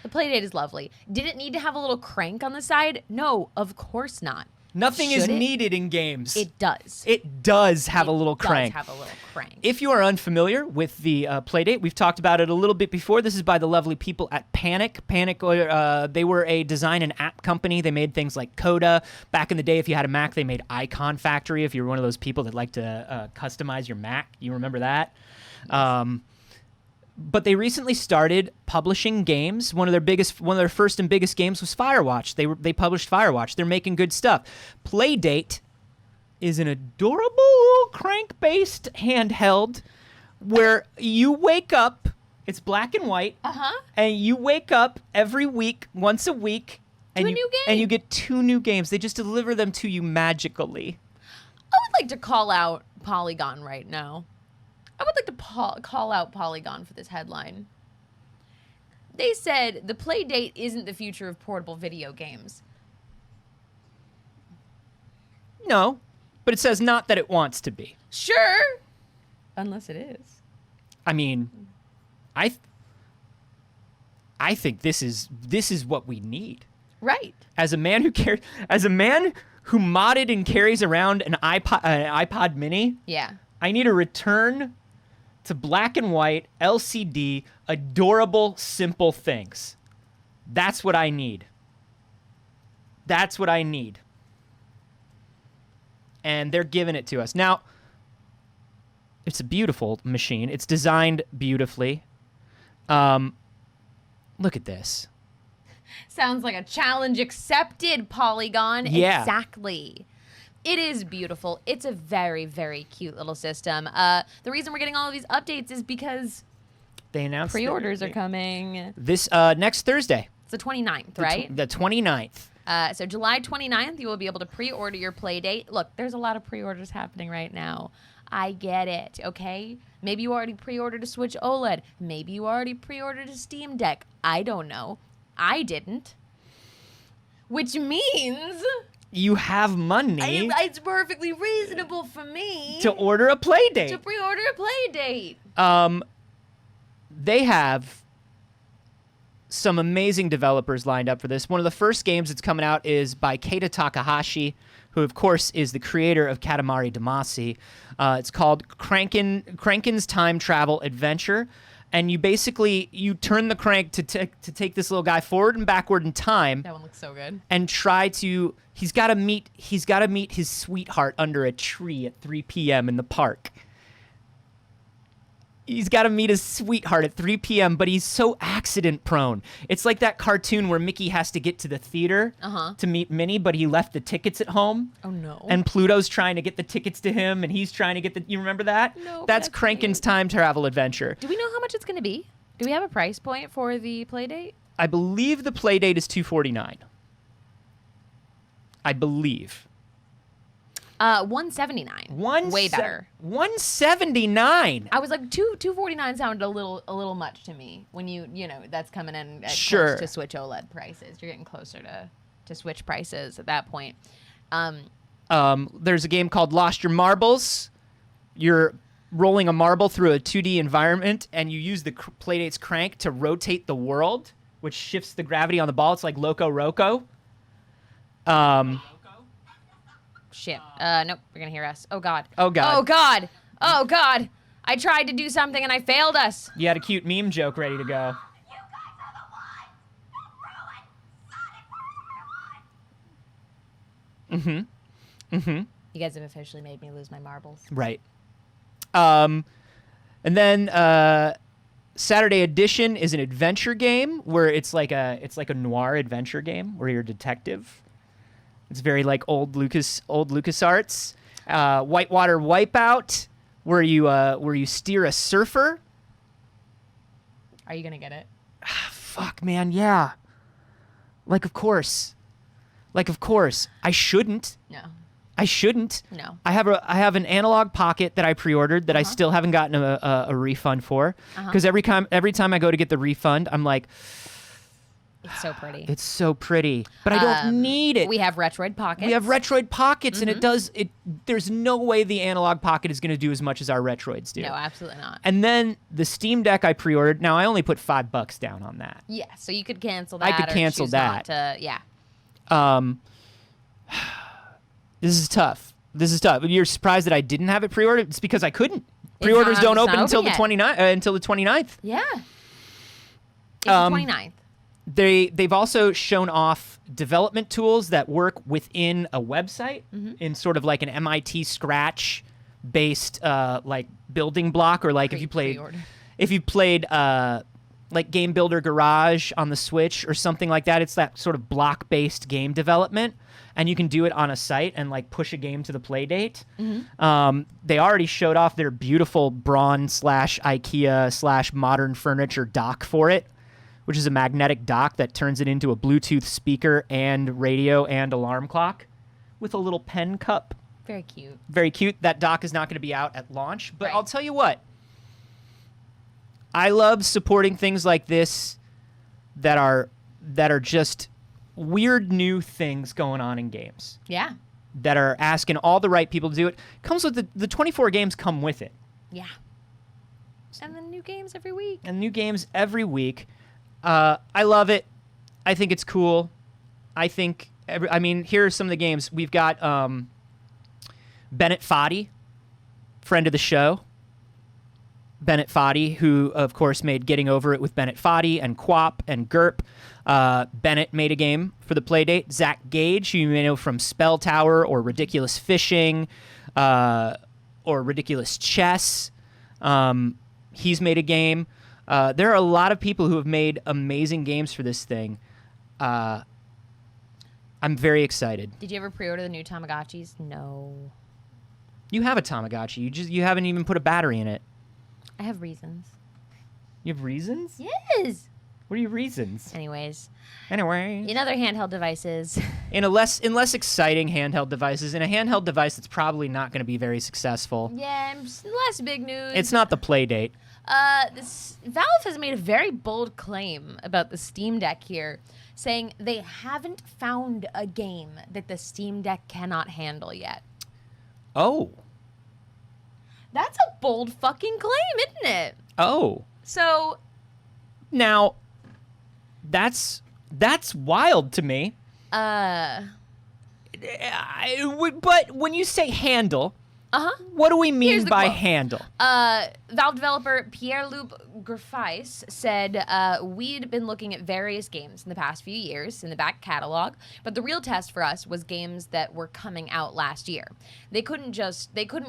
Speaker 3: The Playdate is lovely. Did it need to have a little crank on the side? No, of course not.
Speaker 2: Nothing is
Speaker 3: Should it?
Speaker 2: needed in games.
Speaker 3: It does.
Speaker 2: It does have a little
Speaker 3: does
Speaker 2: crank.
Speaker 3: have a little crank.
Speaker 2: If you are unfamiliar with the Playdate, we've talked about it a little bit before. This is by the lovely people at Panic. Panic, they were a design and app company. They made things like Coda. Back in the day, if you had a Mac, they made Icon Factory. If you were one of those people that like to customize your Mac, you remember that? But they recently started publishing games. One of their first and biggest games was Firewatch. They published Firewatch. They're making good stuff. Playdate is an adorable little crank-based handheld where you wake up. It's black and white, and you wake up every week, once a week, and
Speaker 3: To a new game.
Speaker 2: and you get 2 new games. They just deliver them to you magically.
Speaker 3: I would like to call out Polygon right now. I would like to call out Polygon for this headline. They said the Playdate isn't the future of portable video games.
Speaker 2: No, but it says not that it wants to be.
Speaker 3: Sure. Unless it is.
Speaker 2: I mean, I think this is what we need.
Speaker 3: Right.
Speaker 2: As a man who modded and carries around an iPod Mini,
Speaker 3: Yeah.
Speaker 2: I need a return to black and white LCD adorable simple things. That's what I need. That's what I need. And they're giving it to us. Now, it's a beautiful machine. It's designed beautifully. Look at this.
Speaker 3: Sounds like a challenge accepted, Polygon.
Speaker 2: Yeah.
Speaker 3: Exactly. It is beautiful. It's a very, very cute little system. The reason we're getting all of these updates is because
Speaker 2: They announced
Speaker 3: pre-orders are coming.
Speaker 2: this next Thursday.
Speaker 3: It's the 29th, right?
Speaker 2: The 29th.
Speaker 3: So July 29th, you will be able to pre-order your Playdate. Look, there's a lot of pre-orders happening right now. I get it, okay? Maybe you already pre-ordered a Switch OLED. Maybe you already pre-ordered a Steam Deck. I don't know. I didn't. Which means
Speaker 2: You have money
Speaker 3: it's perfectly reasonable for me
Speaker 2: to order a Playdate.
Speaker 3: to pre-order a Playdate.
Speaker 2: They have some amazing developers lined up for this. One of the first games that's coming out is by Keita Takahashi, who of course is the creator of Katamari Damacy. It's called Crankin's Time Travel Adventure, and you turn the crank to take this little guy forward and backward in time,
Speaker 3: That one looks so good.
Speaker 2: and try to. He's got to meet his sweetheart under a tree at 3 p.m. in the park. He's got to meet his sweetheart at 3 p.m., but he's so accident prone. It's like that cartoon where Mickey has to get to the theater to meet Minnie, but he left the tickets at home.
Speaker 3: Oh, no.
Speaker 2: And Pluto's trying to get the tickets to him, and he's trying to get the. You remember that?
Speaker 3: No,
Speaker 2: That's
Speaker 3: that's
Speaker 2: Crankin's
Speaker 3: cute.
Speaker 2: Time Travel Adventure.
Speaker 3: Do we know how much it's going to be? Do we have a price point for the Playdate?
Speaker 2: I believe the play date is $249. I believe.
Speaker 3: $179. Way better.
Speaker 2: $179.
Speaker 3: I was like, $249 sounded a little much to me when you know that's coming in at
Speaker 2: Sure.
Speaker 3: close to Switch OLED prices. You're getting closer to Switch prices at that point.
Speaker 2: There's a game called Lost Your Marbles. You're rolling a marble through a 2D environment, and you use the Playdate's crank to rotate the world, which shifts the gravity on the ball. It's like Loco Roco.
Speaker 3: Shit. Nope. You're gonna hear us. Oh God.
Speaker 2: Oh, God.
Speaker 3: Oh God. Oh God. I tried to do something and I failed us.
Speaker 2: You had a cute meme joke ready to go.
Speaker 3: You guys have officially made me lose my marbles.
Speaker 2: Right. And then Saturday Edition is an adventure game where it's like a noir adventure game where you're a detective. It's very like old LucasArts. Whitewater Wipeout, where you steer a surfer.
Speaker 3: Are you gonna get it?
Speaker 2: Fuck, man, yeah. Like of course. I shouldn't.
Speaker 3: No. No.
Speaker 2: I have an analog pocket that I pre-ordered that I still haven't gotten a refund for, because every time I go to get the refund, I'm like,
Speaker 3: It's so pretty.
Speaker 2: it's so pretty, but I don't need it.
Speaker 3: We have Retroid Pockets.
Speaker 2: We have Retroid Pockets, and it does it. There's no way the analog pocket is going to do as much as our Retroids do.
Speaker 3: No, absolutely not.
Speaker 2: And then the Steam Deck I pre-ordered. Now I only put $5 down on that.
Speaker 3: Yeah, so you could cancel that.
Speaker 2: I could
Speaker 3: or
Speaker 2: cancel
Speaker 3: choose
Speaker 2: that.
Speaker 3: Not to, yeah.
Speaker 2: This is tough. You're surprised that I didn't have it pre-ordered? It's because I couldn't.
Speaker 3: It's
Speaker 2: Pre-orders
Speaker 3: not-
Speaker 2: don't
Speaker 3: it's
Speaker 2: open
Speaker 3: not
Speaker 2: until
Speaker 3: open
Speaker 2: the
Speaker 3: yet.
Speaker 2: 29th. Until the 29th.
Speaker 3: Yeah. It's
Speaker 2: Um,
Speaker 3: the 29th.
Speaker 2: They've also shown off development tools that work within a website in sort of like an MIT Scratch based like building block, or like if you played like Game Builder Garage on the Switch or something like that. It's that sort of block based game development, and you can do it on a site and like push a game to the play date. They already showed off their beautiful Braun / IKEA / modern furniture dock for it, which is a magnetic dock that turns it into a Bluetooth speaker and radio and alarm clock with a little pen cup.
Speaker 3: Very cute.
Speaker 2: Very cute. That dock is not going to be out at launch, but
Speaker 3: Right.
Speaker 2: I'll tell you what. I love supporting things like this that are just weird new things going on in games,
Speaker 3: Yeah.
Speaker 2: that are asking all the right people to do it. Comes with the 24 games come with it.
Speaker 3: Yeah. And then new games every week.
Speaker 2: And new games every week. I love it. I think it's cool. I think here are some of the games. We've got Bennett Foddy, friend of the show. Bennett Foddy, who, of course, made Getting Over It with Bennett Foddy and Quap and Gerp. Bennett made a game for the Playdate. Zach Gage, who you may know from Spell Tower or Ridiculous Fishing or Ridiculous Chess. He's made a game. There are a lot of people who have made amazing games for this thing. I'm very excited.
Speaker 3: Did you ever pre-order the new Tamagotchis? No.
Speaker 2: You have a Tamagotchi. You haven't even put a battery in it.
Speaker 3: I have reasons.
Speaker 2: You have reasons?
Speaker 3: Yes.
Speaker 2: What are your reasons?
Speaker 3: Anyways,
Speaker 2: Anyway,
Speaker 3: in other handheld devices,
Speaker 2: in less exciting handheld devices, in a handheld device that's probably not going to be very successful.
Speaker 3: yeah, less big news.
Speaker 2: It's not the Playdate.
Speaker 3: Valve has made a very bold claim about the Steam Deck here, saying they haven't found a game that the Steam Deck cannot handle yet.
Speaker 2: Oh.
Speaker 3: That's a bold fucking claim, isn't it?
Speaker 2: Oh.
Speaker 3: So,
Speaker 2: Now, that's wild to me.
Speaker 3: uh-huh.
Speaker 2: But when you say handle, what do we mean
Speaker 3: Here's the
Speaker 2: by
Speaker 3: quote.
Speaker 2: handle?
Speaker 3: Valve developer Pierre-Loup Griffiths said, we'd been looking at various games in the past few years in the back catalog, but the real test for us was games that were coming out last year. They couldn't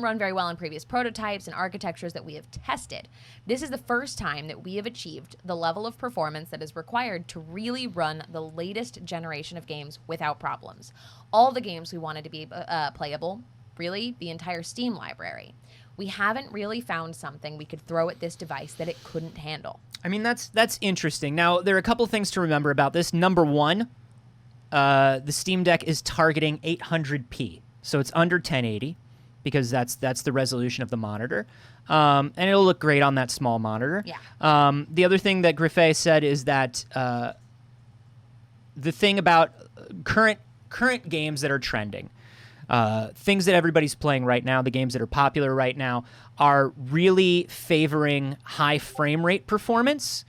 Speaker 3: run very well in previous prototypes and architectures that we have tested. This is the first time that we have achieved the level of performance that is required to really run the latest generation of games without problems. All the games we wanted to be playable, really, the entire Steam library. We haven't really found something we could throw at this device that it couldn't handle.
Speaker 2: I mean, that's interesting. Now, there are a couple things to remember about this. Number one, the Steam Deck is targeting 800p, so it's under 1080 because that's the resolution of the monitor, and it'll look great on that small monitor.
Speaker 3: Yeah.
Speaker 2: The other thing that Griffey said is that the thing about current games that are trending, things that everybody's playing right now, the games that are popular right now, are really favoring high frame rate performance,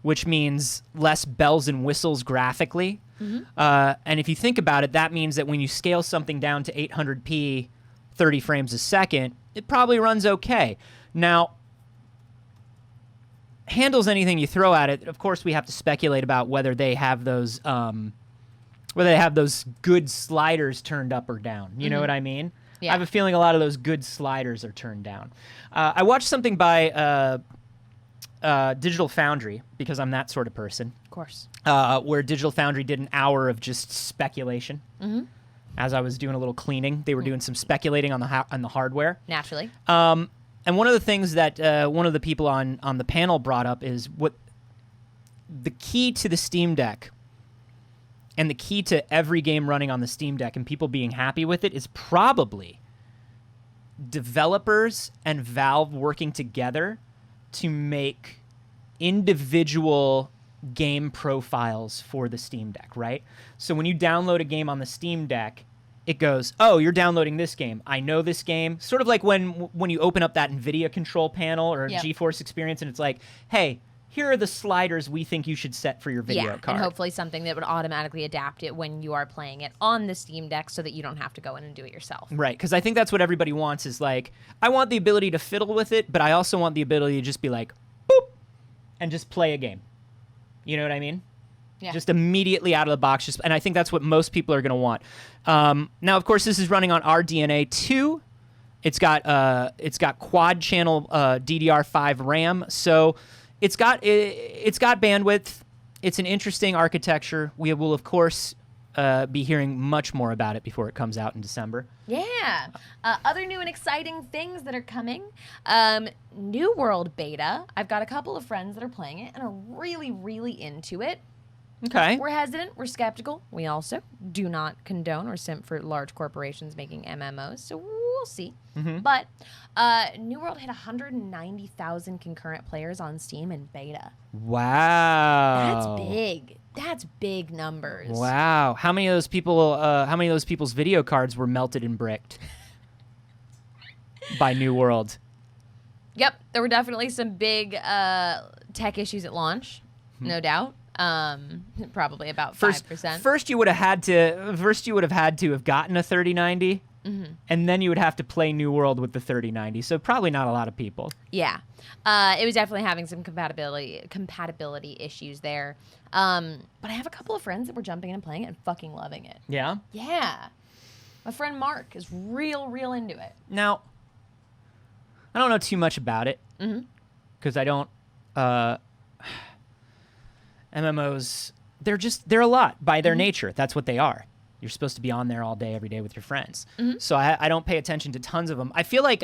Speaker 2: which means less bells and whistles graphically. And if you think about it, that means that when you scale something down to 800p, 30 frames a second, it probably runs okay. Now, handles anything you throw at it. Of course, we have to speculate about whether they have those good sliders turned up or down. You know what I mean?
Speaker 3: Yeah.
Speaker 2: I have a feeling a lot of those good sliders are turned down. I watched something by Digital Foundry, because I'm that sort of person,
Speaker 3: Of course.
Speaker 2: where Digital Foundry did an hour of just speculation. As I was doing a little cleaning, they were doing some speculating on the hardware.
Speaker 3: Naturally.
Speaker 2: And one of the things that one of the people on the panel brought up is what the key to the Steam Deck and the key to every game running on the Steam Deck and people being happy with it is probably developers and Valve working together to make individual game profiles for the Steam Deck, right? So when you download a game on the Steam Deck, it goes, oh, you're downloading this game. I know this game. Sort of like when you open up that NVIDIA control panel or
Speaker 3: Yep.
Speaker 2: GeForce Experience and it's like, hey, here are the sliders we think you should set for your video card.
Speaker 3: And hopefully something that would automatically adapt it when you are playing it on the Steam Deck so that you don't have to go in and do it yourself.
Speaker 2: Right, because I think that's what everybody wants is like, I want the ability to fiddle with it, but I also want the ability to just be like, boop, and just play a game. You know what I mean?
Speaker 3: Yeah.
Speaker 2: Just immediately out of the box. And I think that's what most people are going to want. Now, of course, this is running on RDNA 2. It's got quad channel DDR5 RAM, so it's got bandwidth. It's an interesting architecture. We will, of course, be hearing much more about it before it comes out in December.
Speaker 3: Yeah. Other new and exciting things that are coming. New World beta. I've got a couple of friends that are playing it and are really, really into it.
Speaker 2: Okay.
Speaker 3: We're hesitant. We're skeptical. We also do not condone or simp for large corporations making MMOs, so we'll see. But New World hit 190,000 concurrent players on Steam in beta.
Speaker 2: Wow.
Speaker 3: That's big. That's big numbers.
Speaker 2: Wow. How many of those people? How many of those people's video cards were melted and bricked by New World?
Speaker 3: Yep, there were definitely some big tech issues at launch, no doubt. Probably about 5%.
Speaker 2: First, you would have had to have gotten a 3090, and then you would have to play New World with the 3090. So probably not a lot of people.
Speaker 3: Yeah, it was definitely having some compatibility issues there. But I have a couple of friends that were jumping in and playing it and fucking loving it.
Speaker 2: Yeah.
Speaker 3: Yeah, my friend Mark is real into it.
Speaker 2: Now, I don't know too much about it because I don't. MMOs, they're a lot by their nature. That's what they are. You're supposed to be on there all day, every day with your friends. So I don't pay attention to tons of them. I feel like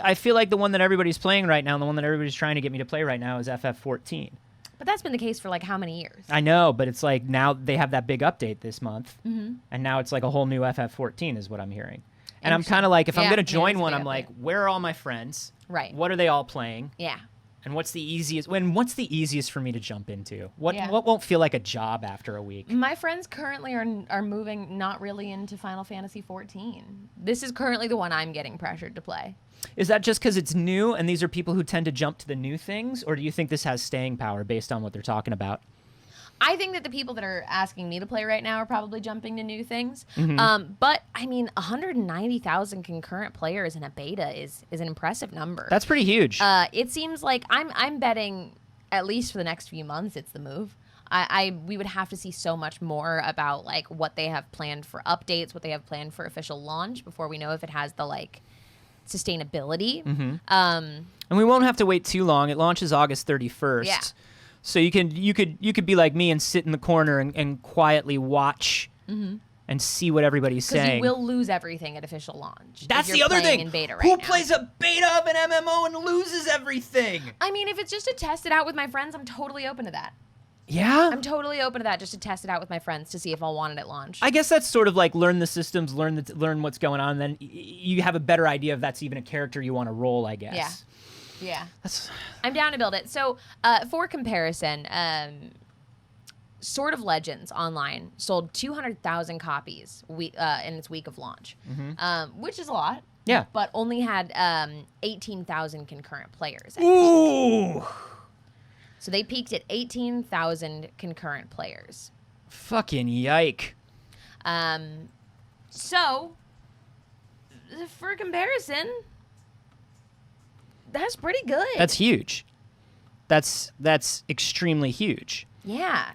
Speaker 2: the one that everybody's playing right now, and the one that everybody's trying to get me to play right now is FF14.
Speaker 3: But that's been the case for like how many years?
Speaker 2: I know, but it's like now they have that big update this month, and now it's like a whole new FF14 is what I'm hearing. And I'm kind of like, if I'm going to join one, I'm like, where are all my friends?
Speaker 3: Right.
Speaker 2: What are they all playing?
Speaker 3: Yeah.
Speaker 2: And what's the easiest for me to jump into? What
Speaker 3: Yeah.
Speaker 2: won't feel like a job after a week?
Speaker 3: My friends currently are moving not really into Final Fantasy 14. This is currently the one I'm getting pressured to play.
Speaker 2: Is that just because it's new and these are people who tend to jump to the new things? Or do you think this has staying power based on what they're talking about?
Speaker 3: I think that the people that are asking me to play right now are probably jumping to new things. But, I mean, 190,000 concurrent players in a beta is an impressive number.
Speaker 2: That's pretty huge.
Speaker 3: It seems like I'm betting, at least for the next few months, it's the move. We would have to see so much more about, like, what they have planned for updates, what they have planned for official launch before we know if it has the, like, sustainability.
Speaker 2: And we won't have to wait too long. It launches August 31st.
Speaker 3: Yeah.
Speaker 2: So you could be like me and sit in the corner and quietly watch and see what everybody's saying.
Speaker 3: Because you will lose everything at official launch.
Speaker 2: That's
Speaker 3: if
Speaker 2: the
Speaker 3: you're
Speaker 2: other
Speaker 3: playing
Speaker 2: thing.
Speaker 3: In beta right
Speaker 2: Who
Speaker 3: now.
Speaker 2: plays a beta of an MMO and loses everything?
Speaker 3: I mean, if it's just to test it out with my friends, I'm totally open to that.
Speaker 2: Yeah.
Speaker 3: I'm totally open to that, just to test it out with my friends to see if I'll want it at launch.
Speaker 2: I guess that's sort of like learn the systems, learn what's going on, and then you have a better idea if that's even a character you want to roll, I guess.
Speaker 3: Yeah. Yeah.
Speaker 2: That's...
Speaker 3: I'm down to build it. So, for comparison, Sword of Legends online sold 200,000 copies in its week of launch, which is a lot.
Speaker 2: Yeah.
Speaker 3: But only had 18,000 concurrent players.
Speaker 2: Ooh.
Speaker 3: So they peaked at 18,000 concurrent players.
Speaker 2: Fucking yike.
Speaker 3: So, for comparison, that's pretty good.
Speaker 2: That's huge. That's extremely huge.
Speaker 3: Yeah.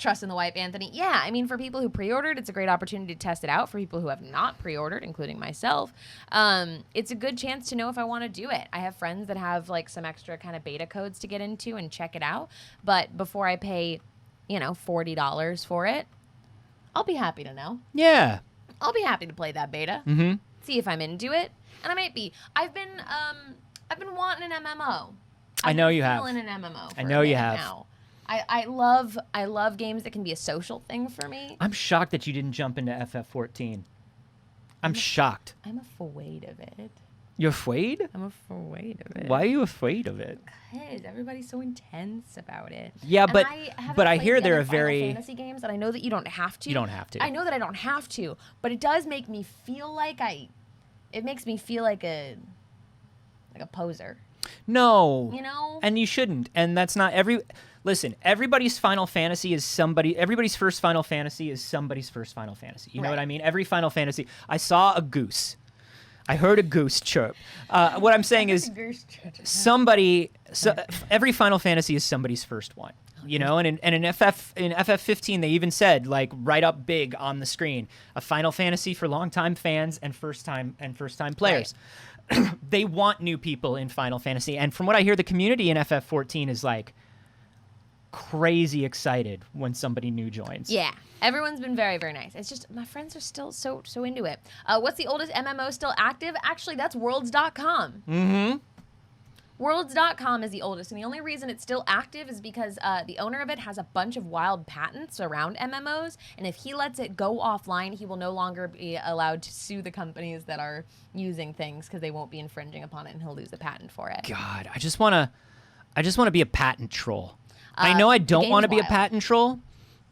Speaker 3: Trust in the Wipe, Anthony. Yeah, I mean, for people who pre-ordered, it's a great opportunity to test it out. For people who have not pre-ordered, including myself, it's a good chance to know if I want to do it. I have friends that have, like, some extra kind of beta codes to get into and check it out. But before I pay, $40 for it, I'll be happy to know.
Speaker 2: Yeah.
Speaker 3: I'll be happy to play that beta. See if I'm into it. And I might be. I've been wanting an MMO.
Speaker 2: I know you have.
Speaker 3: Feeling an MMO.
Speaker 2: I know you have.
Speaker 3: Now. I love games that can be a social thing for me.
Speaker 2: I'm shocked that you didn't jump into FF14. I'm shocked.
Speaker 3: I'm afraid of it.
Speaker 2: You're afraid?
Speaker 3: I'm afraid of it.
Speaker 2: Why are you afraid of it?
Speaker 3: Because everybody's so intense about it.
Speaker 2: Yeah,
Speaker 3: And
Speaker 2: but
Speaker 3: haven't
Speaker 2: I
Speaker 3: played
Speaker 2: hear
Speaker 3: the
Speaker 2: they're
Speaker 3: other
Speaker 2: a
Speaker 3: Final
Speaker 2: very
Speaker 3: fantasy games, and I know that you don't have to.
Speaker 2: You don't have to.
Speaker 3: I know that I don't have to, but it does make me feel like it makes me feel like a poser.
Speaker 2: No.
Speaker 3: You know?
Speaker 2: And you shouldn't. And that's not listen, everybody's Final Fantasy is everybody's first Final Fantasy is somebody's first Final Fantasy. You know what I mean? Every Final Fantasy. I saw a goose. I heard a goose chirp. What I'm saying is every Final Fantasy is somebody's first one. You know, and in FF15 they even said, like, right up big on the screen, a Final Fantasy for longtime fans and first time players. Right. They want new people in Final Fantasy, and from what I hear, the community in FF14 is like crazy excited when somebody new joins.
Speaker 3: Yeah, everyone's been very, very nice. It's just my friends are still so into it. What's the oldest MMO still active? Actually, that's Worlds.com.
Speaker 2: Mm-hmm.
Speaker 3: Worlds.com is the oldest, and the only reason it's still active is because the owner of it has a bunch of wild patents around MMOs, and if he lets it go offline, he will no longer be allowed to sue the companies that are using things because they won't be infringing upon it, and he'll lose the patent for it.
Speaker 2: God, I just want to be a patent troll. I know I don't want to be a patent troll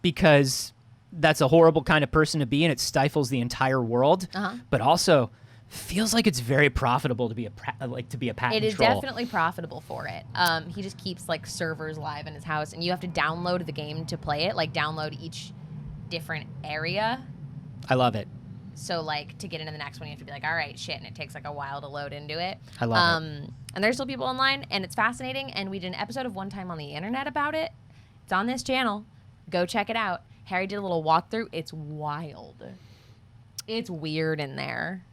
Speaker 2: because that's a horrible kind of person to be, and it stifles the entire world. But also, feels like it's very profitable to be a patent troll.
Speaker 3: It is definitely profitable for it. He just keeps like servers live in his house, and you have to download the game to play it. Like download each different area.
Speaker 2: I love it.
Speaker 3: So like to get into the next one, you have to be like, all right, shit, and it takes like a while to load into it.
Speaker 2: I love it.
Speaker 3: And there's still people online, and it's fascinating. And we did an episode of One Time on the Internet about it. It's on this channel. Go check it out. Harry did a little walkthrough. It's wild. It's weird in there.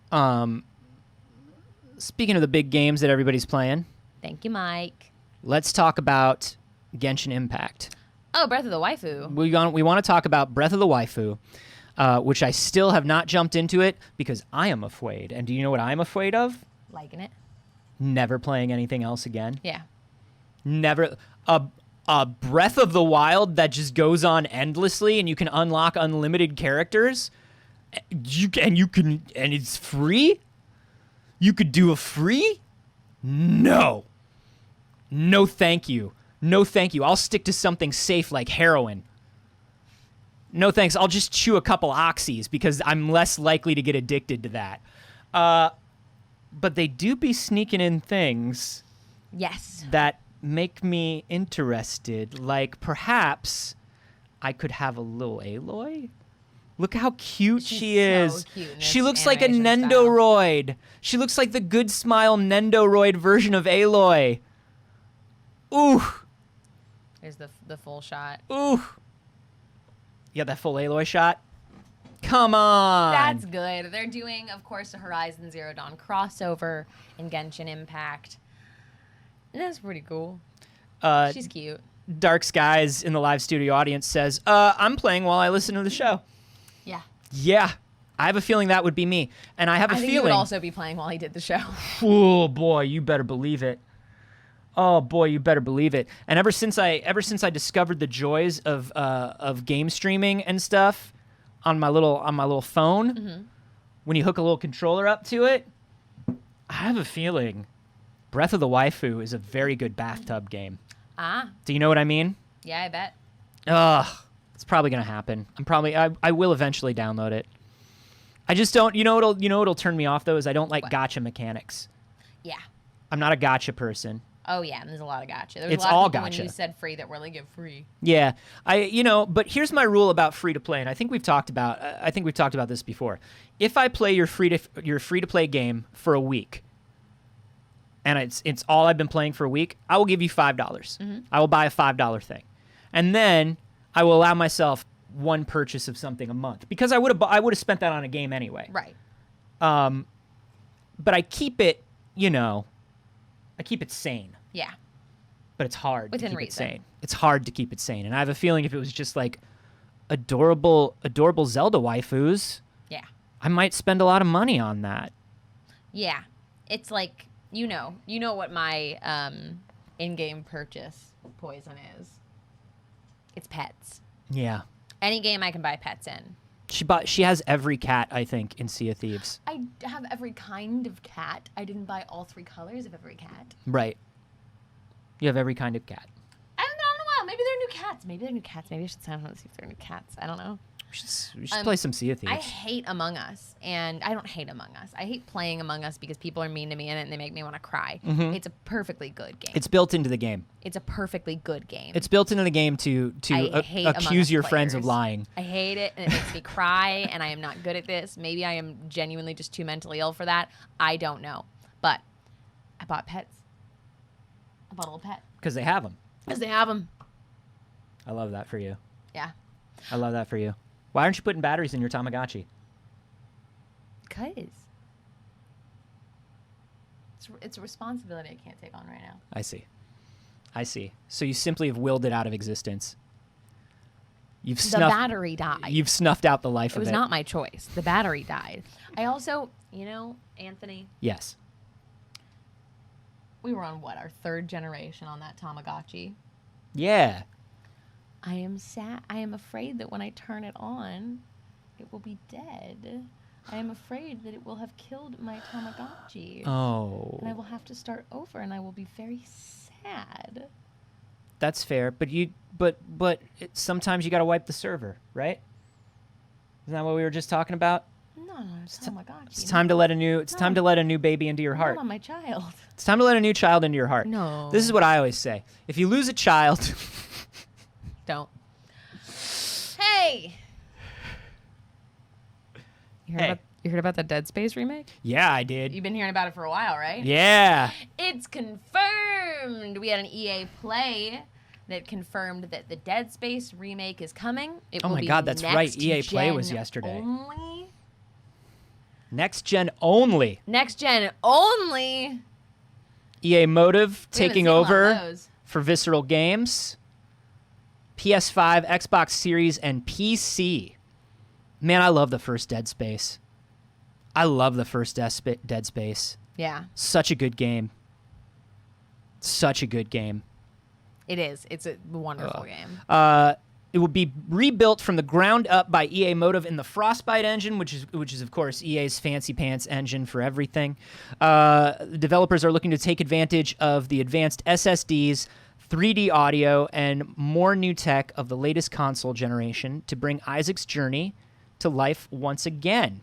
Speaker 2: Speaking of the big games that everybody's playing,
Speaker 3: Thank you, Mike.
Speaker 2: let's talk about Genshin Impact.
Speaker 3: Oh, Breath of the Waifu.
Speaker 2: We want to talk about Breath of the Waifu, which I still have not jumped into it because I am afraid. And do you know what I'm afraid of?
Speaker 3: Liking it.
Speaker 2: Never playing anything else again.
Speaker 3: Yeah.
Speaker 2: Never. A Breath of the Wild that just goes on endlessly and you can unlock unlimited characters. And it's free? You could do a free? No. No, thank you. No, thank you. I'll stick to something safe like heroin. No, thanks. I'll just chew a couple oxys because I'm less likely to get addicted to that. But they do be sneaking in things.
Speaker 3: Yes.
Speaker 2: That make me interested. Like, perhaps I could have a little Aloy? Look how cute she is.
Speaker 3: So cute in
Speaker 2: She
Speaker 3: this
Speaker 2: looks like a
Speaker 3: animation style.
Speaker 2: Nendoroid. She looks like the Good Smile Nendoroid version of Aloy. Ooh.
Speaker 3: Here's the full shot.
Speaker 2: Ooh. You got that full Aloy shot? Come on.
Speaker 3: That's good. They're doing, of course, a Horizon Zero Dawn crossover in Genshin Impact. And that's pretty cool. She's cute.
Speaker 2: Dark Skies in the live studio audience says, I'm playing while I listen to the show.
Speaker 3: Yeah.
Speaker 2: Yeah. I have a feeling that would be me. And I have a
Speaker 3: I think he
Speaker 2: feeling...
Speaker 3: would also be playing while he did the show.
Speaker 2: Oh, boy, you better believe it. Oh, boy, you better believe it. And ever since I discovered the joys of game streaming and stuff on my little phone, when you hook a little controller up to it, I have a feeling Breath of the Waifu is a very good bathtub game.
Speaker 3: Ah.
Speaker 2: Do you know what I mean?
Speaker 3: Yeah, I bet.
Speaker 2: Ugh, it's probably gonna happen. I will eventually download it. I just don't. You know what'll turn me off though is I don't like
Speaker 3: What?
Speaker 2: gacha mechanics.
Speaker 3: Yeah.
Speaker 2: I'm not a gacha person.
Speaker 3: Oh, yeah, and there's a lot of gotcha. There's
Speaker 2: It's
Speaker 3: a lot
Speaker 2: all
Speaker 3: of people when
Speaker 2: gacha.
Speaker 3: you said free that were like, get free.
Speaker 2: Yeah, but here's my rule about free to play, and I think we've talked about this before. If I play your free to play game for a week, and it's all I've been playing for a week, I will give you $5. I will buy a $5 thing, and then I will allow myself one purchase of something a month because I would have spent that on a game anyway.
Speaker 3: Right.
Speaker 2: But I keep it, I keep it sane.
Speaker 3: Yeah.
Speaker 2: But it's hard
Speaker 3: Within
Speaker 2: to keep
Speaker 3: reason.
Speaker 2: it sane. It's hard to keep it sane. And I have a feeling if it was just like adorable Zelda waifus,
Speaker 3: Yeah.
Speaker 2: I might spend a lot of money on that.
Speaker 3: Yeah. It's like, you know what my in-game purchase poison is. It's pets.
Speaker 2: Yeah.
Speaker 3: Any game I can buy pets in.
Speaker 2: She has every cat, I think, in Sea of Thieves.
Speaker 3: I have every kind of cat. I didn't buy all 3 colors of every cat.
Speaker 2: Right. You have every kind of cat.
Speaker 3: I haven't been on in a while. Maybe they're new cats. Maybe I should sign up and see if they're new cats. I don't know.
Speaker 2: We should play some Sea of Thieves.
Speaker 3: I hate Among Us, and I don't hate Among Us. I hate playing Among Us because people are mean to me in it and they make me want to cry. It's a perfectly good game.
Speaker 2: It's built into the game.
Speaker 3: It's a perfectly good game.
Speaker 2: It's built into the game to
Speaker 3: I hate Among
Speaker 2: accuse
Speaker 3: Us
Speaker 2: your friends of
Speaker 3: players.
Speaker 2: lying.
Speaker 3: I hate it, and it makes me cry, and I am not good at this. Maybe I am genuinely just too mentally ill for that. I don't know. But I bought pets. I bought a little pet.
Speaker 2: Because they have them.
Speaker 3: Because they have them.
Speaker 2: I love that for you.
Speaker 3: Yeah.
Speaker 2: I love that for you. Why aren't you putting batteries in your Tamagotchi?
Speaker 3: Because it's a responsibility I can't take on right now.
Speaker 2: I see. So you simply have willed it out of existence. You've
Speaker 3: The battery died.
Speaker 2: You've snuffed out the life
Speaker 3: It
Speaker 2: of
Speaker 3: was
Speaker 2: it.
Speaker 3: not my choice. The battery died. I also, Anthony,
Speaker 2: Yes.
Speaker 3: we were on our third generation on that Tamagotchi.
Speaker 2: Yeah.
Speaker 3: I am sad. I am afraid that when I turn it on, it will be dead. I am afraid that it will have killed my Tamagotchi.
Speaker 2: Oh.
Speaker 3: And I will have to start over, and I will be very sad.
Speaker 2: That's fair, but sometimes you got to wipe the server, right? Isn't that what we were just talking about?
Speaker 3: No, it's Tamagotchi.
Speaker 2: It's time to let a new baby into your heart.
Speaker 3: Not on my child.
Speaker 2: It's time to let a new child into your heart.
Speaker 3: No.
Speaker 2: This is what I always say. If you lose a child,
Speaker 3: Don't. Hey! You heard about the Dead Space remake?
Speaker 2: yeah, I did.
Speaker 3: You've been hearing about it for a while, right?
Speaker 2: Yeah.
Speaker 3: It's confirmed. We had an EA Play that confirmed that the Dead Space remake is coming. It
Speaker 2: Oh
Speaker 3: will
Speaker 2: my
Speaker 3: be
Speaker 2: God, that's right.
Speaker 3: next
Speaker 2: EA Play was
Speaker 3: gen
Speaker 2: yesterday.
Speaker 3: Only.
Speaker 2: Next gen only.
Speaker 3: Next gen only.
Speaker 2: EA Motive
Speaker 3: We haven't
Speaker 2: taking
Speaker 3: seen a lot of
Speaker 2: over
Speaker 3: those.
Speaker 2: for Visceral Games. PS5, Xbox Series, and PC. Man, I love the first Dead Space. I love the first Dead Space.
Speaker 3: Yeah,
Speaker 2: Such a good game. Such a good game.
Speaker 3: it is. It's a wonderful game.
Speaker 2: It will be rebuilt from the ground up by EA Motive in the Frostbite engine, which is of course EA's fancy pants engine for everything. The developers are looking to take advantage of the advanced SSDs, 3D audio, and more new tech of the latest console generation to bring Isaac's journey to life once again.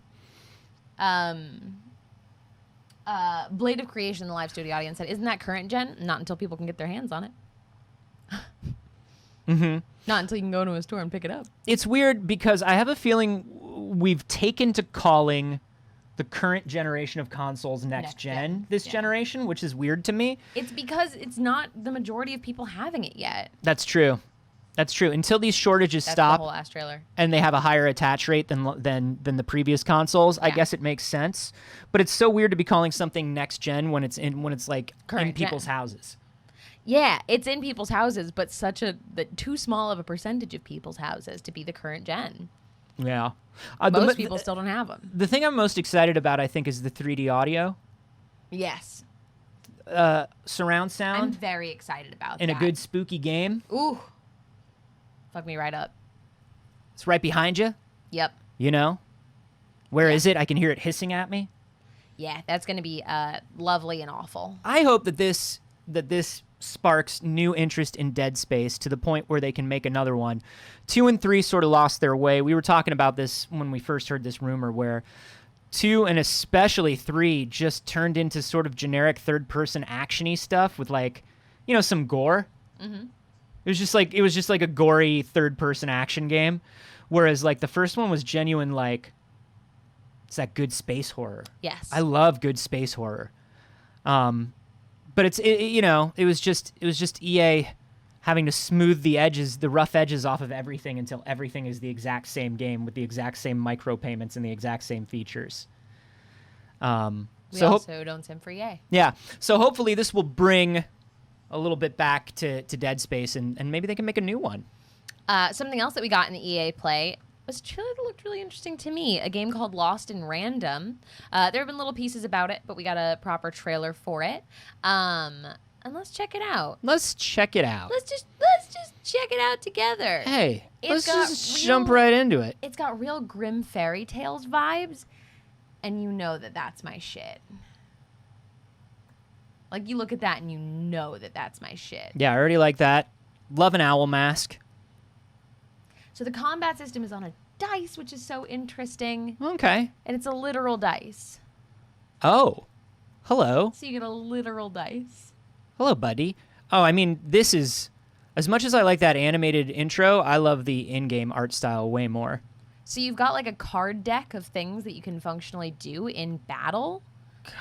Speaker 3: Blade of Creation, the live studio audience said, "Isn't that current gen? Not until people can get their hands on it. Not until you can go to a store and pick it up."
Speaker 2: It's weird because I have a feeling we've taken to calling the current generation of consoles next gen this generation, which is weird to me.
Speaker 3: It's because it's not the majority of people having it yet.
Speaker 2: That's true. That's true. Until these shortages
Speaker 3: That's
Speaker 2: stop
Speaker 3: the whole ass trailer.
Speaker 2: and they have a higher attach rate than the previous consoles, I
Speaker 3: Yeah.
Speaker 2: guess it makes sense. But it's so weird to be calling something next gen when it's like in
Speaker 3: Current
Speaker 2: people's
Speaker 3: gen.
Speaker 2: houses.
Speaker 3: Yeah, it's in people's houses, but too small of a percentage of people's houses to be the current gen.
Speaker 2: Yeah.
Speaker 3: Most people still don't have them.
Speaker 2: The thing I'm most excited about, I think, is the 3D audio,
Speaker 3: Yes,
Speaker 2: surround
Speaker 3: I'm
Speaker 2: sound,
Speaker 3: very excited about
Speaker 2: in
Speaker 3: that.
Speaker 2: a good spooky game.
Speaker 3: Ooh, fuck me right up.
Speaker 2: It's right behind you.
Speaker 3: Yep.
Speaker 2: You know, where is it? I can hear it hissing at me.
Speaker 3: Yeah, that's gonna be lovely and awful.
Speaker 2: I hope that this sparks new interest in Dead Space to the point where they can make another one. 2 and 3 sort of lost their way. We were talking about this when we first heard this rumor, where 2 and especially 3 just turned into sort of generic third-person action-y stuff with, like, some gore. Mm-hmm. It was just like a gory third-person action game, whereas like the first one was genuine, like, it's that good space horror.
Speaker 3: Yes.
Speaker 2: I love good space horror. But it was just EA having to smooth the rough edges off of everything until everything is the exact same game with the exact same micropayments and the exact same features.
Speaker 3: We
Speaker 2: so
Speaker 3: also don't sim for EA.
Speaker 2: yeah. So hopefully this will bring a little bit back to Dead Space and maybe they can make a new one.
Speaker 3: Something else that we got in the EA Play was a trailer that looked really interesting to me. A game called Lost in Random. There have been little pieces about it, but we got a proper trailer for it. And let's check it out.
Speaker 2: Let's check it out.
Speaker 3: Let's just check it out together.
Speaker 2: Hey,
Speaker 3: It's
Speaker 2: let's
Speaker 3: got
Speaker 2: just
Speaker 3: real-
Speaker 2: jump right into it.
Speaker 3: It's got real grim fairy tales vibes, and you know that that's my shit. Like, you look at that and you know that that's my shit.
Speaker 2: Yeah, I already like that. Love an owl mask.
Speaker 3: So the combat system is on a dice, which is so interesting.
Speaker 2: Okay.
Speaker 3: And it's a literal dice.
Speaker 2: Oh. Hello.
Speaker 3: So you get a literal dice.
Speaker 2: Hello, buddy. Oh, I mean, this is... As much as I like that animated intro, I love the in-game art style way more.
Speaker 3: So you've got like a card deck of things that you can functionally do in battle.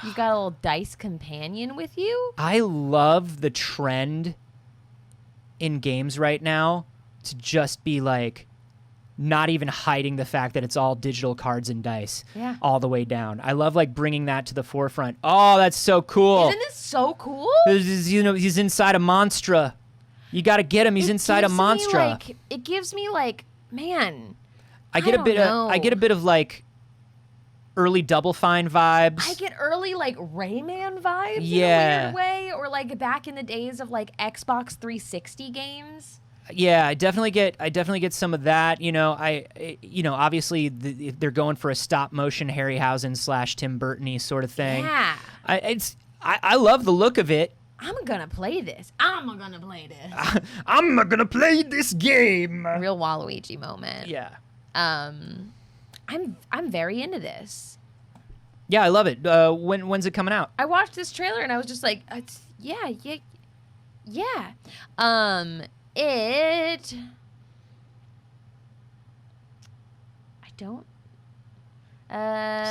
Speaker 3: You've got a little dice companion with you.
Speaker 2: I love the trend in games right now to just be like not even hiding the fact that it's all digital cards and dice all the way down. I love like bringing that to the forefront. Oh, that's so cool.
Speaker 3: Isn't this so cool?
Speaker 2: He's inside a Monstra. You got to get him. He's inside a Monstra.
Speaker 3: It gives me like, man.
Speaker 2: I get a bit of like early Double Fine vibes.
Speaker 3: I get early like Rayman vibes in a weird way, or like back in the days of like Xbox 360 games.
Speaker 2: Yeah, I definitely get some of that. Obviously they're going for a stop motion Harryhausen / Tim Burton-y sort of thing.
Speaker 3: Yeah,
Speaker 2: I love the look of it.
Speaker 3: I'm gonna play this. I'm gonna play this
Speaker 2: game.
Speaker 3: Real Waluigi moment.
Speaker 2: Yeah.
Speaker 3: I'm very into this.
Speaker 2: Yeah, I love it. When's it coming out?
Speaker 3: I watched this trailer and I was just like, yeah.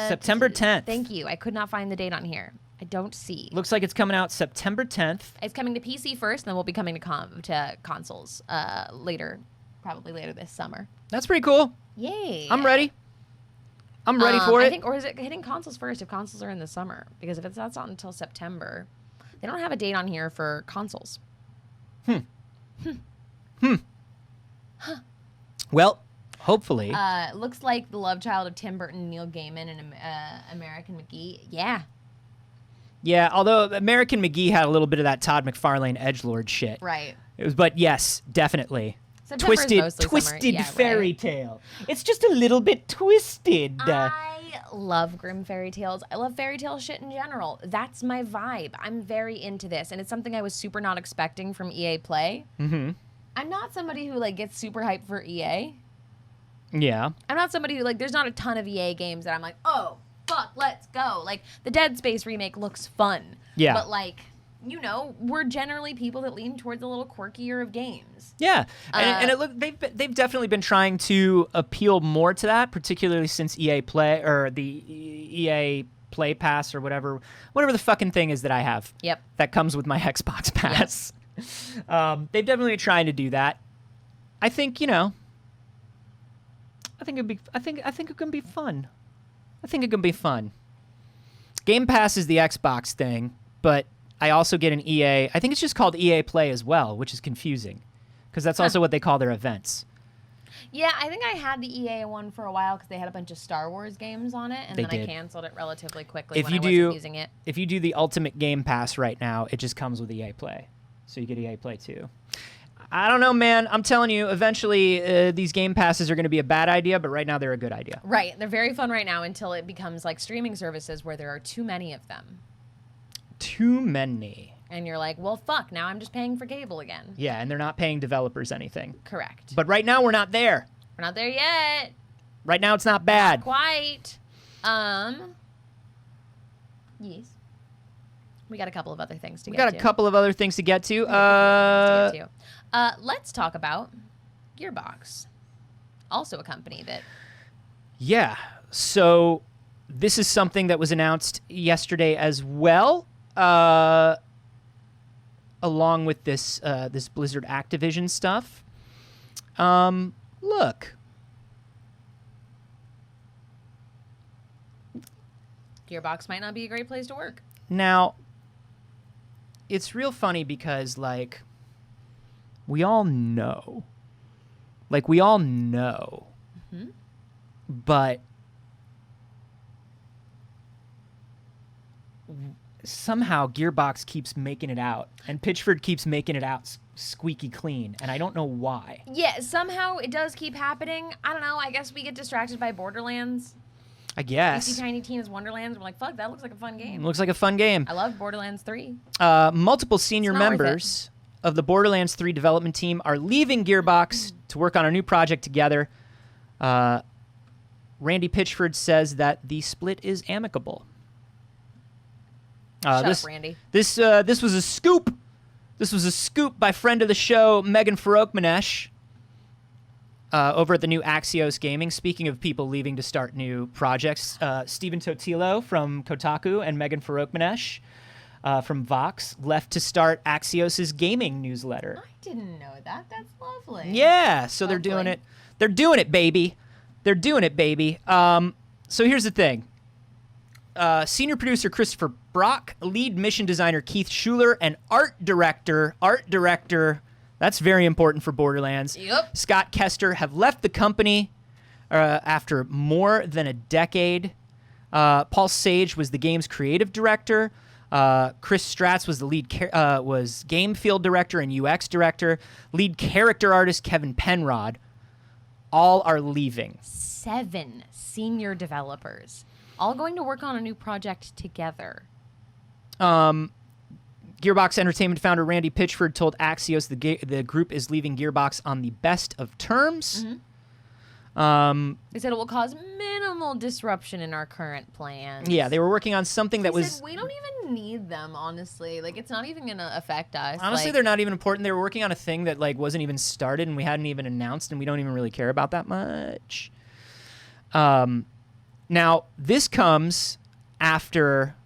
Speaker 2: September 10th.
Speaker 3: Thank you. I could not find the date on here. I don't see.
Speaker 2: Looks like it's coming out September 10th.
Speaker 3: It's coming to PC first, and then we'll be coming to consoles later, probably later this summer.
Speaker 2: That's pretty cool.
Speaker 3: Yay!
Speaker 2: I'm ready. I'm ready for it.
Speaker 3: I think, or is it hitting consoles first if consoles are in the summer? Because if that's not until September, they don't have a date on here for consoles.
Speaker 2: Well, hopefully.
Speaker 3: Looks like the love child of Tim Burton, Neil Gaiman, and American McGee. Yeah.
Speaker 2: Yeah, although American McGee had a little bit of that Todd McFarlane edgelord shit.
Speaker 3: Right.
Speaker 2: But yes, definitely. Twisted fairy tale. It's just a little bit twisted.
Speaker 3: I love grim fairy tales. I love fairy tale shit in general. That's my vibe. I'm very into this, and it's something I was super not expecting from EA Play.
Speaker 2: Mm-hmm.
Speaker 3: I'm not somebody who like gets super hyped for EA.
Speaker 2: Yeah.
Speaker 3: I'm not somebody who like. There's not a ton of EA games that I'm like, oh fuck, let's go. Like the Dead Space remake looks fun.
Speaker 2: Yeah.
Speaker 3: But like, we're generally people that lean towards a little quirkier of games.
Speaker 2: Yeah, and they've definitely been trying to appeal more to that, particularly since EA Play or the EA Play Pass or whatever the fucking thing is that I have.
Speaker 3: Yep.
Speaker 2: That comes with my Xbox Pass. Yep. They've definitely tried to do that. I think I think it can be fun. I think it can be fun. Game Pass is the Xbox thing, but I also get an EA. I think it's just called EA Play as well, which is confusing because that's also what they call their events.
Speaker 3: Yeah, I think I had the EA one for a while because they had a bunch of Star Wars games on it, and then I canceled it relatively quickly when I wasn't using it.
Speaker 2: If you do the Ultimate Game Pass right now, it just comes with EA Play. So you get EA Play too. I don't know, man. I'm telling you, eventually these Game Passes are going to be a bad idea, but right now they're a good idea.
Speaker 3: Right. They're very fun right now until it becomes like streaming services where there are too many of them.
Speaker 2: Too many.
Speaker 3: And you're like, well, fuck, now I'm just paying for cable again.
Speaker 2: Yeah, and they're not paying developers anything.
Speaker 3: Correct.
Speaker 2: But right now we're not there.
Speaker 3: We're not there yet.
Speaker 2: Right now it's not bad.
Speaker 3: Not quite. Yes. We got a couple of other things to get to.
Speaker 2: We got a couple of other things to get to.
Speaker 3: Let's talk about Gearbox. Also a company that...
Speaker 2: Yeah. So this is something that was announced yesterday as well, along with this this Blizzard Activision stuff. Look.
Speaker 3: Gearbox might not be a great place to work.
Speaker 2: Now, it's real funny because, like, we all know. Mm-hmm. But somehow Gearbox keeps making it out, and Pitchford keeps making it out squeaky clean, and I don't know why.
Speaker 3: Yeah, somehow it does keep happening. I don't know. I guess we get distracted by Borderlands.
Speaker 2: I guess.
Speaker 3: We see Tiny Tina's Wonderlands. We're like, fuck, that looks like a fun game.
Speaker 2: Looks like a fun game.
Speaker 3: I love Borderlands 3.
Speaker 2: Multiple senior members of the Borderlands 3 development team are leaving Gearbox to work on a new project together. Randy Pitchford says that the split is amicable.
Speaker 3: Shut up, Randy.
Speaker 2: This was a scoop. This was a scoop by friend of the show, Megan Farokmanesh, over at the new Axios Gaming. Speaking of people leaving to start new projects, Stephen Totilo from Kotaku and Megan Farokmanesh from Vox left to start Axios' gaming newsletter.
Speaker 3: I didn't know that. That's lovely.
Speaker 2: Yeah, so they're
Speaker 3: Lovely.
Speaker 2: doing it. They're doing it, baby. They're doing it, baby. So here's the thing. Senior producer Christopher Brock, lead mission designer Keith Schuler, and art director, that's very important for Borderlands,
Speaker 3: Yep.
Speaker 2: Scott Kester, have left the company after more than a decade. Paul Saige was the game's creative director. Chris Stratz was the lead was game field director and UX director. Lead character artist Kevin Penrod. All are leaving.
Speaker 3: 7 senior developers, all going to work on a new project together.
Speaker 2: Gearbox Entertainment founder Randy Pitchford told Axios the group is leaving Gearbox on the best of terms.
Speaker 3: They said it will cause minimal disruption in our current plans.
Speaker 2: Yeah, they were working on something that
Speaker 3: They
Speaker 2: was...
Speaker 3: said, we don't even need them, honestly. Like, it's not even going to affect us.
Speaker 2: Honestly,
Speaker 3: like,
Speaker 2: they're not even important. They were working on a thing that like wasn't even started and we hadn't even announced, and we don't even really care about that much. Now, this comes after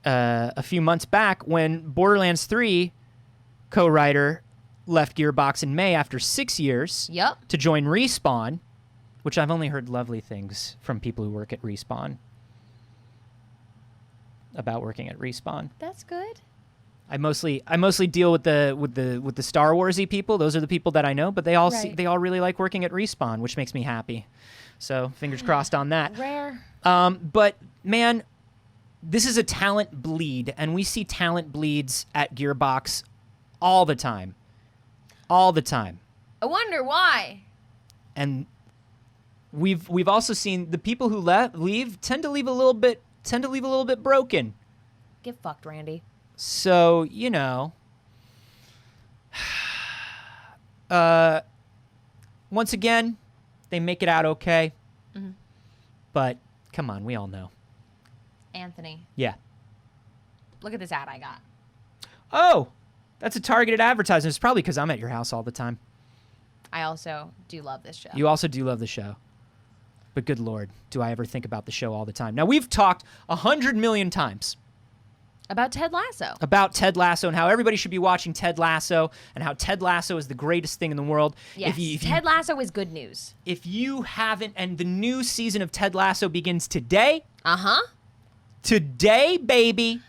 Speaker 2: a few months back when Borderlands 3 co-writer left Gearbox in May after 6 years
Speaker 3: Yep.
Speaker 2: to join Respawn, which I've only heard lovely things from people who work at Respawn about working at Respawn.
Speaker 3: That's good.
Speaker 2: I mostly deal with the Star Warsy people. Those are the people that I know, but they all
Speaker 3: Right.
Speaker 2: they all really like working at Respawn, which makes me happy. So fingers crossed on that.
Speaker 3: Rare.
Speaker 2: But man, this is a talent bleed, and we see talent bleeds at Gearbox all the time. All the time.
Speaker 3: I wonder why.
Speaker 2: And we've also seen the people who leave tend to leave a little bit broken.
Speaker 3: Get fucked, Randy.
Speaker 2: So, you know, once again, they make it out okay.
Speaker 3: Mm-hmm.
Speaker 2: But come on, we all know.
Speaker 3: Anthony,
Speaker 2: Yeah.
Speaker 3: look at this ad I got.
Speaker 2: Oh, that's a targeted advertisement. It's probably because I'm at your house all the time.
Speaker 3: I also do love this show.
Speaker 2: You also do love the show. But good Lord, do I ever think about the show all the time. Now, we've talked 100 million times
Speaker 3: About Ted Lasso.
Speaker 2: about Ted Lasso and how everybody should be watching Ted Lasso and how Ted Lasso is the greatest thing in the world.
Speaker 3: Yes. Ted Lasso is good news.
Speaker 2: If you haven't, and the new season of Ted Lasso begins today.
Speaker 3: Uh-huh.
Speaker 2: Today, baby.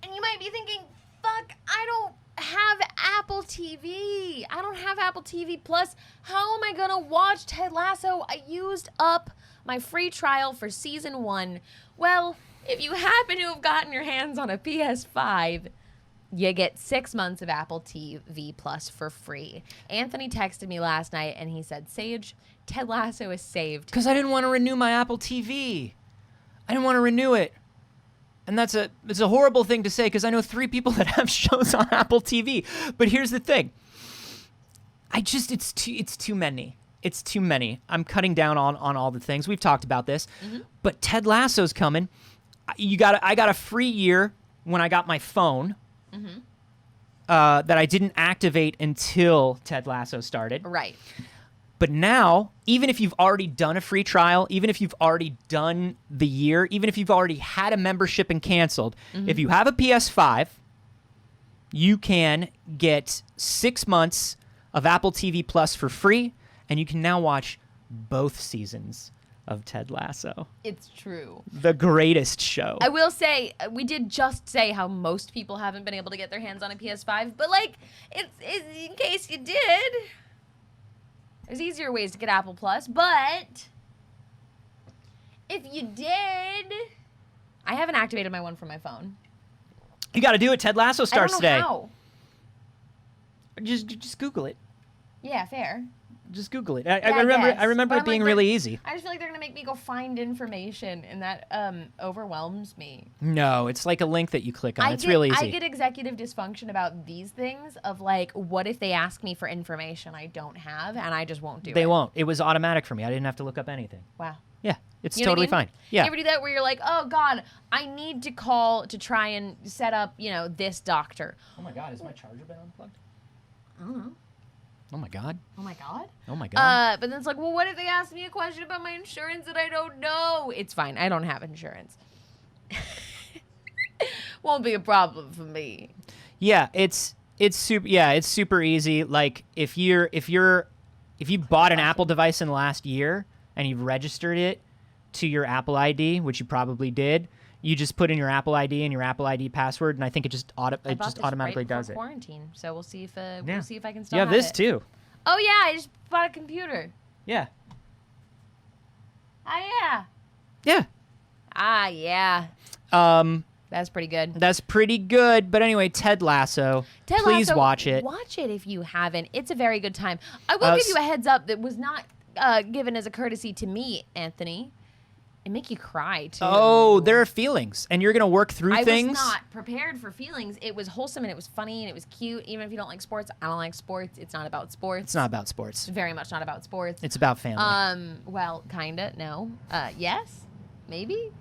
Speaker 3: And you might be thinking, fuck, I don't have Apple TV. I don't have Apple TV Plus. How am I going to watch Ted Lasso? I used up my free trial for season 1. Well, if you happen to have gotten your hands on a PS5, you get 6 months of Apple TV Plus for free. Anthony texted me last night and he said, Saige, Ted Lasso is saved.
Speaker 2: Because I didn't want to renew my Apple TV. I didn't want to renew it. And it's a horrible thing to say because I know 3 people that have shows on Apple TV. But here's the thing. It's too many. It's too many. I'm cutting down on all the things. We've talked about this. Mm-hmm. But Ted Lasso's coming. I got a free year when I got my phone that I didn't activate until Ted Lasso started.
Speaker 3: Right.
Speaker 2: But now, even if you've already done a free trial, even if you've already done the year, even if you've already had a membership and canceled, if you have a PS5, you can get 6 months of Apple TV Plus for free, and you can now watch both seasons of Ted Lasso.
Speaker 3: It's true.
Speaker 2: The greatest show.
Speaker 3: I will say, we did just say how most people haven't been able to get their hands on a PS5, but like, it's in case you did, there's easier ways to get Apple Plus, but if you did, I haven't activated my one from my phone.
Speaker 2: You got to do it. Ted Lasso starts
Speaker 3: I don't know
Speaker 2: today.
Speaker 3: how.
Speaker 2: Just Google it.
Speaker 3: Yeah, fair.
Speaker 2: Just Google it.
Speaker 3: Yeah,
Speaker 2: I remember
Speaker 3: But
Speaker 2: it
Speaker 3: I'm
Speaker 2: being
Speaker 3: like,
Speaker 2: really easy.
Speaker 3: I just feel like they're gonna make me go find information, and that overwhelms me.
Speaker 2: No, it's like a link that you click on. It's real easy.
Speaker 3: I get executive dysfunction about these things of like, what if they ask me for information I don't have, and I just won't do it.
Speaker 2: They won't. It was automatic for me. I didn't have to look up anything.
Speaker 3: Wow.
Speaker 2: Yeah, it's
Speaker 3: You know what I
Speaker 2: totally
Speaker 3: mean?
Speaker 2: fine. Yeah.
Speaker 3: You ever do that where you're like, oh God, I need to call to try and set up, this doctor.
Speaker 2: Oh my God, has my charger been unplugged?
Speaker 3: I don't know.
Speaker 2: Oh my God.
Speaker 3: Oh my God.
Speaker 2: Oh my God.
Speaker 3: But then it's like, well, what if they ask me a question about my insurance that I don't know? It's fine. I don't have insurance. Won't be a problem for me.
Speaker 2: Yeah, it's super easy. Like if you bought an Apple device in the last year and you've registered it to your Apple ID, which you probably did, you just put in your Apple ID and your Apple ID password, and I think it just automatically does it.
Speaker 3: Quarantine, so we'll see if
Speaker 2: Yeah.
Speaker 3: we'll see if I can still
Speaker 2: You have
Speaker 3: have
Speaker 2: this
Speaker 3: it.
Speaker 2: too.
Speaker 3: Oh yeah, I just bought a computer.
Speaker 2: Yeah.
Speaker 3: Ah
Speaker 2: Yeah.
Speaker 3: yeah. That's pretty good.
Speaker 2: That's pretty good. But anyway, Ted Lasso.
Speaker 3: Ted
Speaker 2: Please
Speaker 3: Lasso,
Speaker 2: watch it.
Speaker 3: Watch it if you haven't. It's a very good time. I will give you a heads up that was not given as a courtesy to me, Anthony. It make you cry too.
Speaker 2: Oh, there are feelings, and you're gonna work through things.
Speaker 3: I was not prepared for feelings. It was wholesome and it was funny and it was cute. Even if you don't like sports, I don't like sports. It's not about sports.
Speaker 2: It's not about sports.
Speaker 3: It's very much not about sports.
Speaker 2: It's about family.
Speaker 3: Well, kinda. No. Yes. Maybe.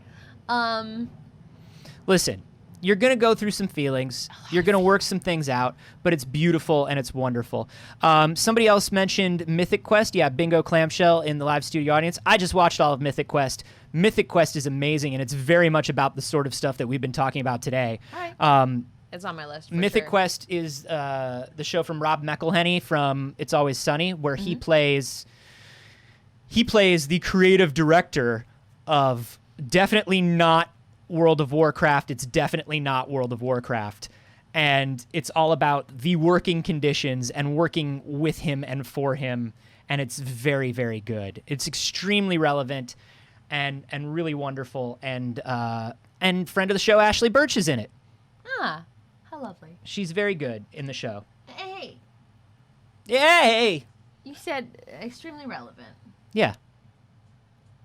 Speaker 2: Listen, you're going to go through some feelings. You're going to work some things out, but it's beautiful and it's wonderful. Somebody else mentioned Mythic Quest. Yeah, Bingo Clamshell in the live studio audience. I just watched all of Mythic Quest. Mythic Quest is amazing, and it's very much about the sort of stuff that we've been talking about today.
Speaker 3: All right. It's on my list.
Speaker 2: Mythic
Speaker 3: sure.
Speaker 2: Quest is the show from Rob McElhenney from It's Always Sunny, where he plays the creative director of definitely not World of Warcraft. It's definitely not World of Warcraft. And it's all about the working conditions and working with him and for him. And it's very, very good. It's extremely relevant and really wonderful. And friend of the show, Ashley Birch, is in it.
Speaker 3: Ah, how lovely.
Speaker 2: She's very good in the show.
Speaker 3: Hey,
Speaker 2: Yay!
Speaker 3: you said extremely relevant.
Speaker 2: Yeah.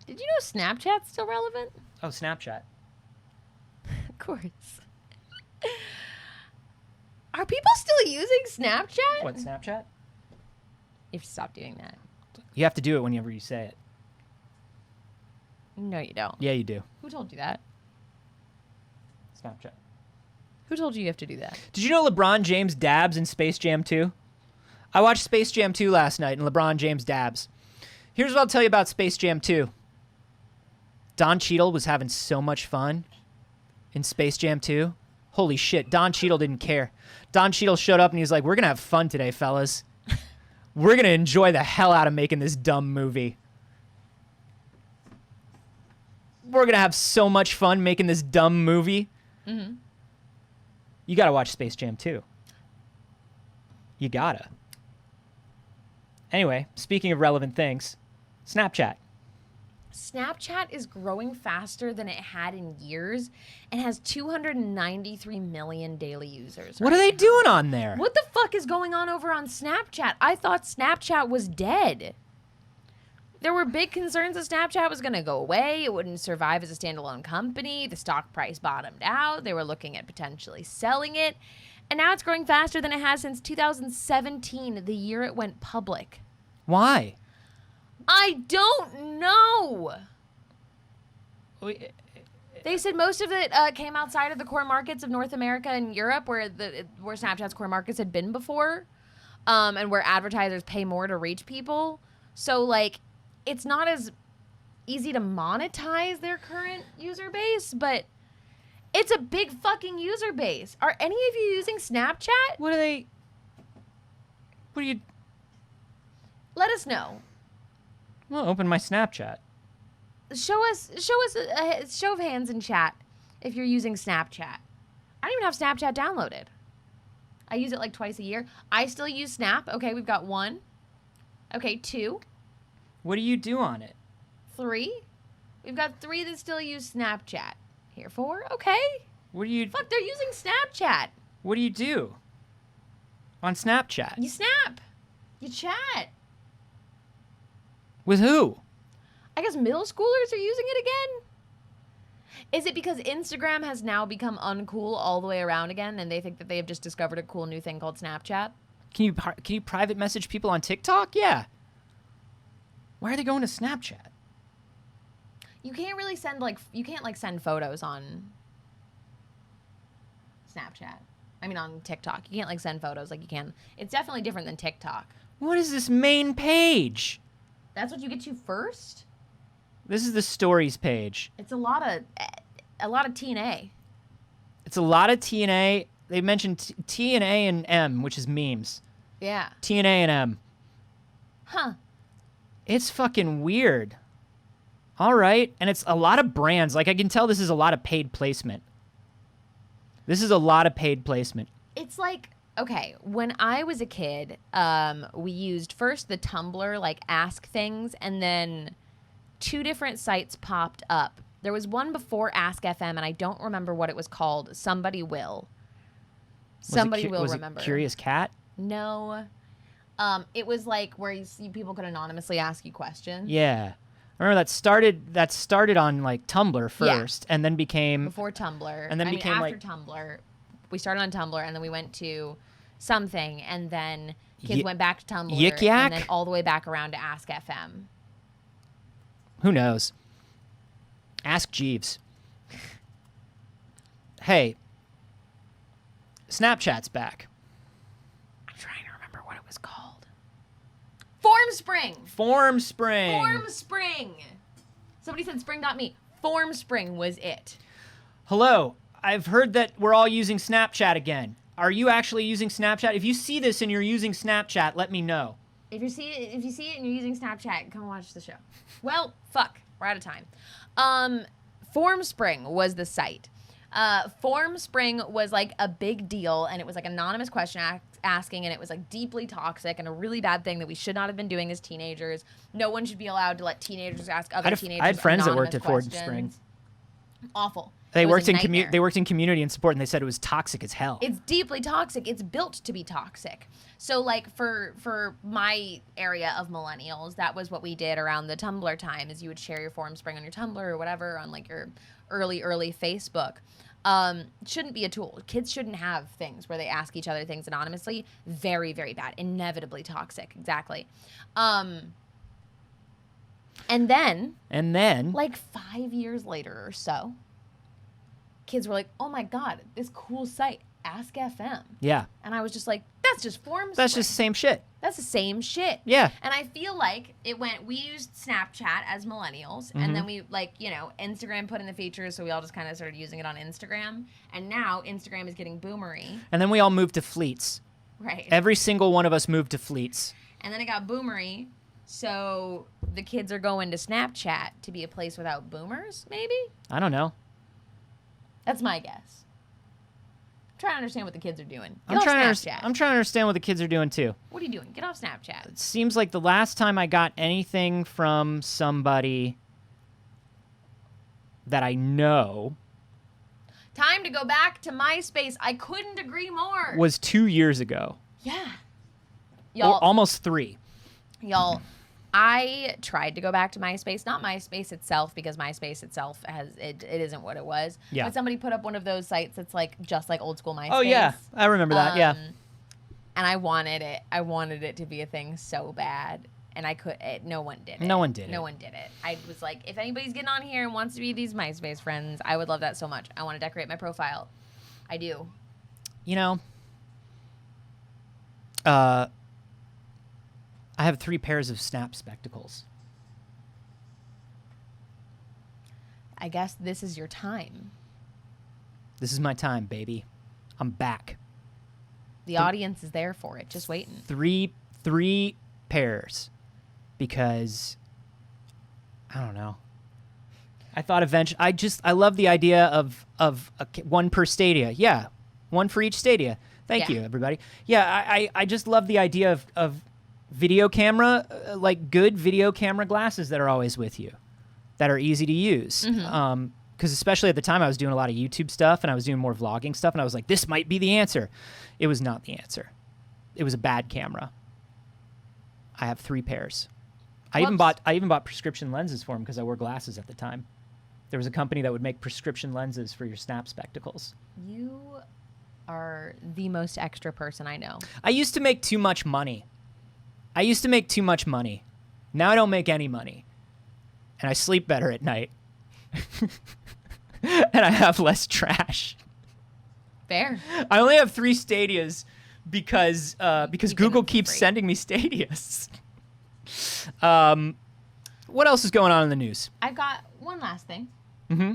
Speaker 3: Did you know Snapchat's still relevant?
Speaker 2: Oh, Snapchat.
Speaker 3: Of course. Are people still using Snapchat?
Speaker 2: What, Snapchat?
Speaker 3: You have to stop doing that.
Speaker 2: You have to do it whenever you say it.
Speaker 3: No, you don't.
Speaker 2: Yeah, you do.
Speaker 3: Who told you that?
Speaker 2: Snapchat.
Speaker 3: Who told you have to do that?
Speaker 2: Did you know LeBron James dabs in Space Jam 2? I watched Space Jam 2 last night, and LeBron James dabs. Here's what I'll tell you about Space Jam 2. Don Cheadle was having so much fun in Space Jam 2. Holy shit, Don Cheadle didn't care. Don Cheadle showed up and he was like, we're going to have fun today, fellas. We're going to enjoy the hell out of making this dumb movie. We're going to have so much fun making this dumb movie.
Speaker 3: Mm-hmm.
Speaker 2: You got to watch Space Jam 2. You gotta. Anyway, speaking of relevant things, Snapchat.
Speaker 3: Snapchat is growing faster than it had in years and has 293 million daily users.
Speaker 2: What are they doing on there?
Speaker 3: What the fuck is going on over on Snapchat? I thought Snapchat was dead. There were big concerns that Snapchat was going to go away. It wouldn't survive as a standalone company. The stock price bottomed out. They were looking at potentially selling it. And now it's growing faster than it has since 2017, the year it went public.
Speaker 2: Why?
Speaker 3: I don't know. They said most of it came outside of the core markets of North America and Europe, where Snapchat's core markets had been before, and where advertisers pay more to reach people. So, like, it's not as easy to monetize their current user base, but it's a big fucking user base. Are any of you using Snapchat?
Speaker 2: What are you...
Speaker 3: Let us know.
Speaker 2: Well, open my Snapchat.
Speaker 3: Show us a show of hands in chat if you're using Snapchat. I don't even have Snapchat downloaded. I use it like twice a year. I still use Snap. Okay, we've got 1. Okay, 2.
Speaker 2: What do you do on it?
Speaker 3: 3. We've got 3 that still use Snapchat. Here, 4. Okay.
Speaker 2: What do you...
Speaker 3: Fuck, they're using Snapchat.
Speaker 2: What do you do on Snapchat?
Speaker 3: You snap. You chat.
Speaker 2: With who?
Speaker 3: I guess middle schoolers are using it again? Is it because Instagram has now become uncool all the way around again and they think that they have just discovered a cool new thing called Snapchat?
Speaker 2: Can you private message people on TikTok? Yeah. Why are they going to Snapchat?
Speaker 3: You can't really send you can't like send photos on Snapchat. I mean on TikTok. You can't like send photos like you can. It's definitely different than TikTok.
Speaker 2: What is this main page?
Speaker 3: That's what you get to first?
Speaker 2: This is the stories page.
Speaker 3: It's a lot of TNA.
Speaker 2: It's a lot of TNA. They mentioned TNA and M, which is memes.
Speaker 3: Yeah.
Speaker 2: TNA and M.
Speaker 3: Huh.
Speaker 2: It's fucking weird. All right. And it's a lot of brands. Like, I can tell this is a lot of paid placement. This is a lot of paid placement.
Speaker 3: It's like, okay, when I was a kid, we used first the Tumblr, like Ask Things, and then 2 different sites popped up. There was one before Ask FM, and I don't remember what it was called. Somebody will. Somebody will remember.
Speaker 2: Was it Curious Cat?
Speaker 3: No. It was like where people could anonymously ask you questions.
Speaker 2: Yeah. I remember that started on like Tumblr first, and then became
Speaker 3: before Tumblr,
Speaker 2: and then became
Speaker 3: after Tumblr. We started on Tumblr, and then we went to something, and then kids went back to Tumblr,
Speaker 2: Yik Yak?
Speaker 3: and then all the way back around to Ask FM.
Speaker 2: Who knows? Ask Jeeves. Hey, Snapchat's back.
Speaker 3: I'm trying to remember what it was called. Formspring. Formspring. Somebody said spring.me. Formspring was it.
Speaker 2: Hello. I've heard that we're all using Snapchat again. Are you actually using Snapchat? If you see this and you're using Snapchat, let me know.
Speaker 3: If you see it and you're using Snapchat, come watch the show. Well, fuck. We're out of time. Formspring was the site. Formspring was like a big deal, and it was like anonymous question asking, and it was like deeply toxic and a really bad thing that we should not have been doing as teenagers. No one should be allowed to let teenagers ask other teenagers.
Speaker 2: I had friends that worked at
Speaker 3: questions.
Speaker 2: Formspring.
Speaker 3: Awful.
Speaker 2: They
Speaker 3: It was
Speaker 2: worked
Speaker 3: a
Speaker 2: in
Speaker 3: nightmare.
Speaker 2: they worked in community and support, and they said it was toxic as hell.
Speaker 3: It's deeply toxic. It's built to be toxic. So like for my area of millennials, that was what we did around the Tumblr time, is you would share your Formspring on your Tumblr or whatever on like your early Facebook. Shouldn't be a tool. Kids shouldn't have things where they ask each other things anonymously. Very, very bad. Inevitably toxic. Exactly. And then like 5 years later or so, kids were like, oh my God, this cool site, Ask FM.
Speaker 2: Yeah.
Speaker 3: And I was just like, that's just Formspring.
Speaker 2: That's just the same shit.
Speaker 3: That's the same shit.
Speaker 2: Yeah.
Speaker 3: And I feel like we used Snapchat as millennials, and then we Instagram put in the features, so we all just kind of started using it on Instagram. And now Instagram is getting boomery.
Speaker 2: And then we all moved to Fleets.
Speaker 3: Right.
Speaker 2: Every single one of us moved to Fleets.
Speaker 3: And then it got boomery, so the kids are going to Snapchat to be a place without boomers, maybe?
Speaker 2: I don't know.
Speaker 3: That's my guess. I'm trying to understand what the kids are doing.
Speaker 2: I'm trying to understand what the kids are doing too.
Speaker 3: What are you doing? Get off Snapchat.
Speaker 2: It seems like the last time I got anything from somebody that I know
Speaker 3: Time to go back to MySpace. I couldn't agree more.
Speaker 2: was 2 years ago.
Speaker 3: Yeah.
Speaker 2: Or almost 3.
Speaker 3: Y'all, I tried to go back to MySpace, not MySpace itself, because MySpace itself it isn't what it was.
Speaker 2: Yeah.
Speaker 3: But somebody put up one of those sites that's like just like old school MySpace.
Speaker 2: Oh yeah, I remember that. Yeah.
Speaker 3: And I wanted it. I wanted it to be a thing so bad, and no one did it.
Speaker 2: No one did it.
Speaker 3: No one did it. I was like, if anybody's getting on here and wants to be these MySpace friends, I would love that so much. I want to decorate my profile. I do.
Speaker 2: You know, I have 3 pairs of Snap spectacles.
Speaker 3: I guess this is your time.
Speaker 2: This is my time, baby. I'm back.
Speaker 3: The audience is there for it, just waiting.
Speaker 2: 3 pairs, because I don't know. I thought eventually. I love the idea of one per stadia. Yeah, one for each stadia. Thank you, everybody. Yeah, I just love the idea of video camera, like good video camera glasses that are always with you, that are easy to use. Because especially at the time I was doing a lot of YouTube stuff and I was doing more vlogging stuff, and I was like, this might be the answer. It was not the answer. It was a bad camera. I have 3 pairs. I even bought prescription lenses for them because I wore glasses at the time. There was a company that would make prescription lenses for your Snap spectacles.
Speaker 3: You are the most extra person I know.
Speaker 2: I used to make too much money. Now I don't make any money. And I sleep better at night. and I have less trash.
Speaker 3: Fair.
Speaker 2: I only have 3 Stadias because
Speaker 3: Keeping
Speaker 2: Google
Speaker 3: them
Speaker 2: keeps
Speaker 3: free.
Speaker 2: sending me Stadias. What else is going on in the news?
Speaker 3: I've got one last thing.
Speaker 2: Mm-hmm.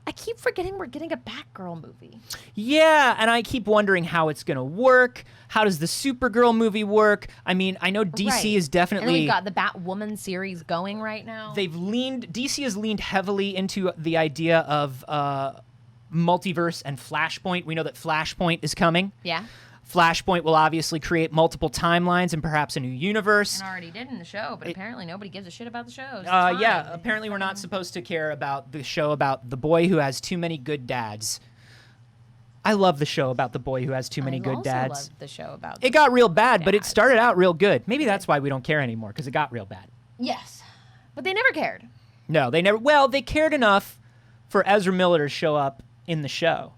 Speaker 3: I keep forgetting we're getting a Batgirl movie.
Speaker 2: Yeah, and I keep wondering how it's going to work. How does the Supergirl movie work? I mean, I know DC
Speaker 3: Right.
Speaker 2: is definitely...
Speaker 3: And then we've got the Batwoman series going right now.
Speaker 2: DC has leaned heavily into the idea of multiverse and Flashpoint. We know that Flashpoint is coming.
Speaker 3: Yeah.
Speaker 2: Flashpoint will obviously create multiple timelines and perhaps a new universe.
Speaker 3: And already did in the show, but apparently nobody gives a shit about the shows. It's
Speaker 2: Yeah,
Speaker 3: fine.
Speaker 2: apparently we're not supposed to care about the show about the boy who has too many good dads. I love the show about the boy who has too many good dads.
Speaker 3: I also love the show about
Speaker 2: It got real bad, but it
Speaker 3: dads.
Speaker 2: started out real good. Maybe that's why we don't care anymore, because it got real bad.
Speaker 3: Yes. But they never cared.
Speaker 2: No, they never... Well, they cared enough for Ezra Miller to show up in the show.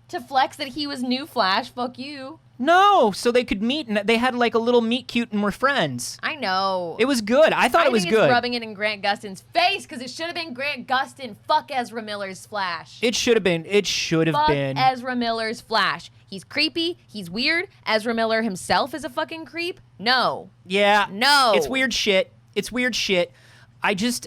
Speaker 3: To flex that he was new Flash, fuck you.
Speaker 2: No, so they could meet, and they had like a little meet cute and were friends.
Speaker 3: I know.
Speaker 2: It was good. I thought it was
Speaker 3: think
Speaker 2: good.
Speaker 3: It's rubbing it in Grant Gustin's face because it should have been Grant Gustin. Fuck Ezra Miller's Flash.
Speaker 2: It should have been. It should have
Speaker 3: Fuck
Speaker 2: been.
Speaker 3: Ezra Miller's Flash. He's creepy. He's weird. Ezra Miller himself is a fucking creep. No.
Speaker 2: Yeah.
Speaker 3: No.
Speaker 2: It's weird shit. It's weird shit. I just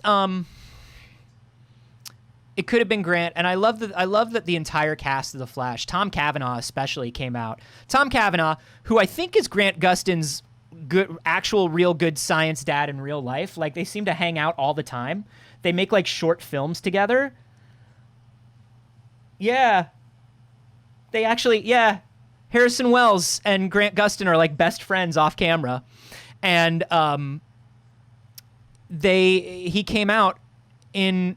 Speaker 2: it could have been Grant, and I love that the entire cast of the Flash, Tom Cavanaugh especially, came out. Tom Cavanaugh, who I think is Grant Gustin's good, actual, real good science dad in real life. Like, they seem to hang out all the time. They make like short films together. Yeah. They actually, yeah. Harrison Wells and Grant Gustin are like best friends off camera, and he came out in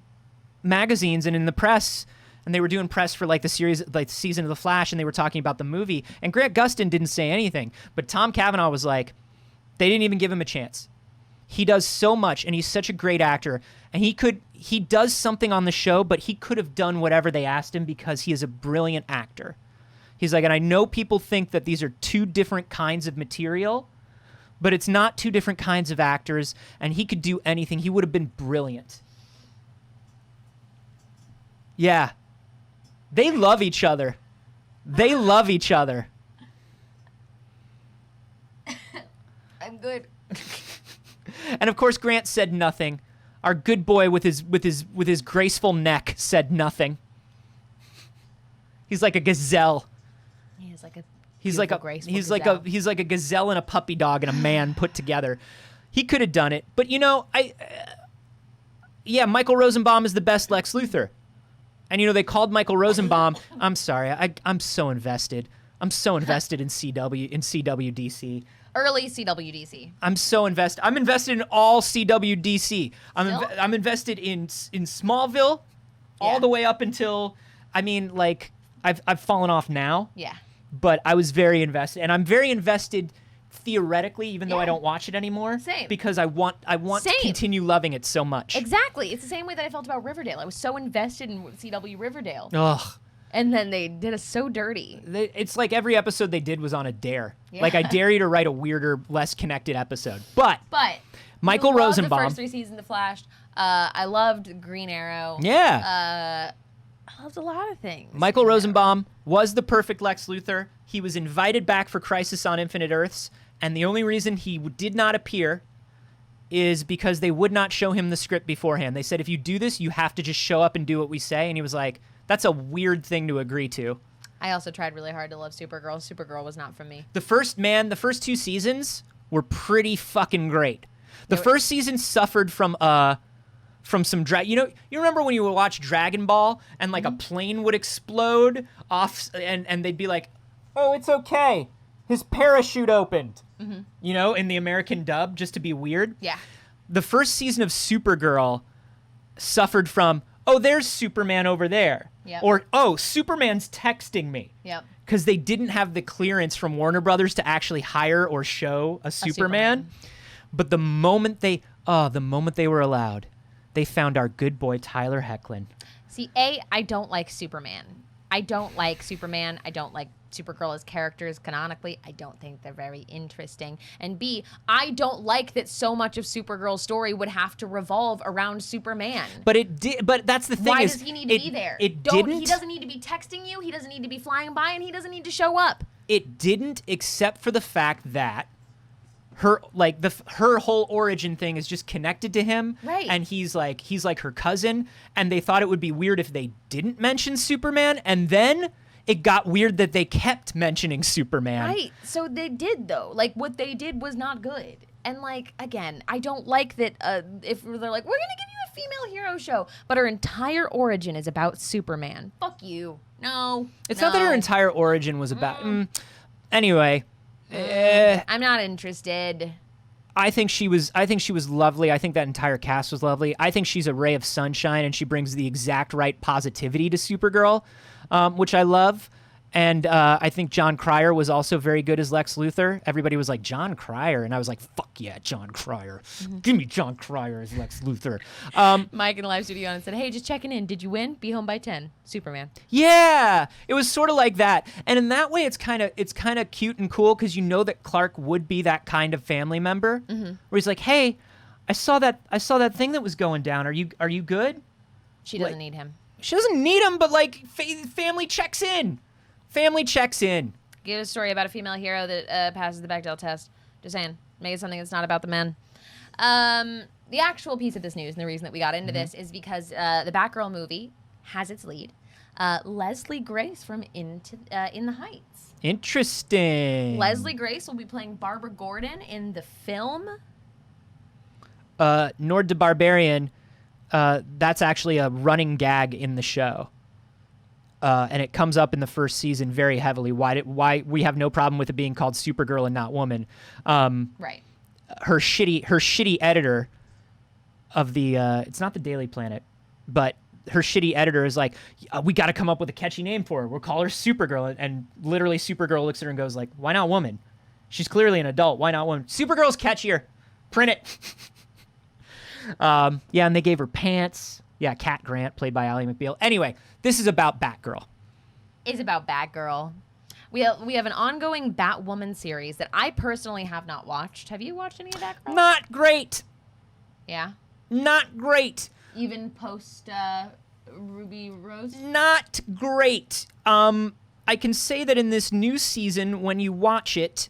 Speaker 2: magazines and in the press, and they were doing press for like the series, like the season of the Flash, and they were talking about the movie, and Grant Gustin didn't say anything, but Tom Cavanaugh was like, they didn't even give him a chance. He does so much, and he's such a great actor, and he does something on the show, but he could have done whatever they asked him because he is a brilliant actor. He's like, and I know people think that these are 2 different kinds of material, but it's not 2 different kinds of actors, and he could do anything. He would have been brilliant. Yeah. They love each other. They love each other.
Speaker 3: I'm good.
Speaker 2: And of course, Grant said nothing. Our good boy with his graceful neck said nothing. He's like a gazelle.
Speaker 3: He is like a
Speaker 2: He's like a gazelle and a puppy dog and a man put together. He could have done it, but you know, Michael Rosenbaum is the best Lex Luthor. And, you know, they called Michael Rosenbaum. I'm sorry. I'm so invested. I'm so invested in CWDC.
Speaker 3: early CWDC.
Speaker 2: I'm so invested. I'm invested in all CWDC.
Speaker 3: Still?
Speaker 2: I'm invested in Smallville all
Speaker 3: Yeah.
Speaker 2: the way up until, I mean, like, I've fallen off now.
Speaker 3: Yeah.
Speaker 2: But I was very invested. And I'm very invested theoretically, even though I
Speaker 3: Yeah.
Speaker 2: don't watch it anymore.
Speaker 3: Same.
Speaker 2: Because I want to
Speaker 3: Same.
Speaker 2: continue loving it so much.
Speaker 3: Exactly. It's the same way that I felt about Riverdale. I was so invested in CW Riverdale.
Speaker 2: Ugh.
Speaker 3: And then they did us so dirty.
Speaker 2: It's like every episode they did was on a dare.
Speaker 3: Yeah.
Speaker 2: Like, I dare you to write a weirder, less connected episode. But
Speaker 3: But
Speaker 2: Michael
Speaker 3: I loved
Speaker 2: Rosenbaum.
Speaker 3: the first 3 seasons of Flash. I loved Green Arrow.
Speaker 2: Yeah.
Speaker 3: I loved a lot of things.
Speaker 2: Michael Rosenbaum was the perfect Lex Luthor. He was invited back for Crisis on Infinite Earths, and the only reason he did not appear is because they would not show him the script beforehand. They said, if you do this, you have to just show up and do what we say. And he was like, that's a weird thing to agree to.
Speaker 3: I also tried really hard to love Supergirl. Supergirl was not for me.
Speaker 2: The first 2 seasons were pretty fucking great. The first season suffered from some you remember when you would watch Dragon Ball and like a plane would explode off and they'd be like, oh, it's okay, his parachute opened. You know, in the American dub, just to be weird.
Speaker 3: Yeah.
Speaker 2: The first season of Supergirl suffered from, oh, there's Superman over there.
Speaker 3: Yep.
Speaker 2: Or, oh, Superman's texting me.
Speaker 3: Yep.
Speaker 2: Because they didn't have the clearance from Warner Brothers to actually hire or show a Superman. But the moment they were allowed, they found our good boy Tyler Hoechlin.
Speaker 3: See, I don't like Superman. I don't like Superman. I don't like Supergirl as characters canonically. I don't think they're very interesting. And B, I don't like that so much of Supergirl's story would have to revolve around Superman.
Speaker 2: But it did. But that's the thing.
Speaker 3: Why
Speaker 2: is
Speaker 3: does he need to be there?
Speaker 2: It
Speaker 3: Don't,
Speaker 2: didn't.
Speaker 3: He doesn't need to be texting you. He doesn't need to be flying by, and he doesn't need to show up.
Speaker 2: It didn't, except for the fact that her her whole origin thing is just connected to him,
Speaker 3: Right.
Speaker 2: and he's like her cousin, and they thought it would be weird if they didn't mention Superman, and then it got weird that they kept mentioning Superman.
Speaker 3: Right. So they did, though. Like, what they did was not good. And, like, again, I don't like that if they're like, we're going to give you a female hero show, but her entire origin is about Superman. Fuck you. No.
Speaker 2: It's not that her entire origin was about. Anyway,
Speaker 3: I'm not interested.
Speaker 2: I think she was lovely. I think that entire cast was lovely. I think she's a ray of sunshine, and she brings the exact right positivity to Supergirl, which I love. And I think John Cryer was also very good as Lex Luthor. Everybody was like, John Cryer, and I was like, fuck yeah, John Cryer. Give me John Cryer as Lex Luthor.
Speaker 3: Mike in the live studio and said, hey, just checking in. Did you win? Be home by 10. Superman.
Speaker 2: Yeah, it was sort of like that. And in that way, it's kind of cute and cool because you know that Clark would be that kind of family member where he's like, hey, I saw that thing that was going down. Are you good?
Speaker 3: She doesn't need him.
Speaker 2: She doesn't need him, but like family checks in. Family checks in.
Speaker 3: Give a story about a female hero that passes the Bechdel test. Just saying. Make it something that's not about the men. The actual piece of this news and the reason that we got into this is because the Batgirl movie has its lead, Leslie Grace from In the Heights.
Speaker 2: Interesting.
Speaker 3: Leslie Grace will be playing Barbara Gordon in the film.
Speaker 2: Nord the Barbarian, that's actually a running gag in the show. And it comes up in the first season very heavily. Why we have no problem with it being called Supergirl and not Woman.
Speaker 3: Right.
Speaker 2: Her shitty editor of the it's not the Daily Planet, but her shitty editor is like, we got to come up with a catchy name for her. We'll call her Supergirl. And literally Supergirl looks at her and goes like, why not Woman? She's clearly an adult. Why not Woman? Supergirl's catchier. Print it. Yeah, and they gave her pants. Yeah, Cat Grant, played by Ally McBeal. Anyway, this is about Batgirl.
Speaker 3: It's about Batgirl. We have an ongoing Batwoman series that I personally have not watched. Have you watched any of Batgirl?
Speaker 2: Not great.
Speaker 3: Yeah.
Speaker 2: Not great.
Speaker 3: Even post Ruby Rose?
Speaker 2: Not great. I can say that in this new season, when you watch it,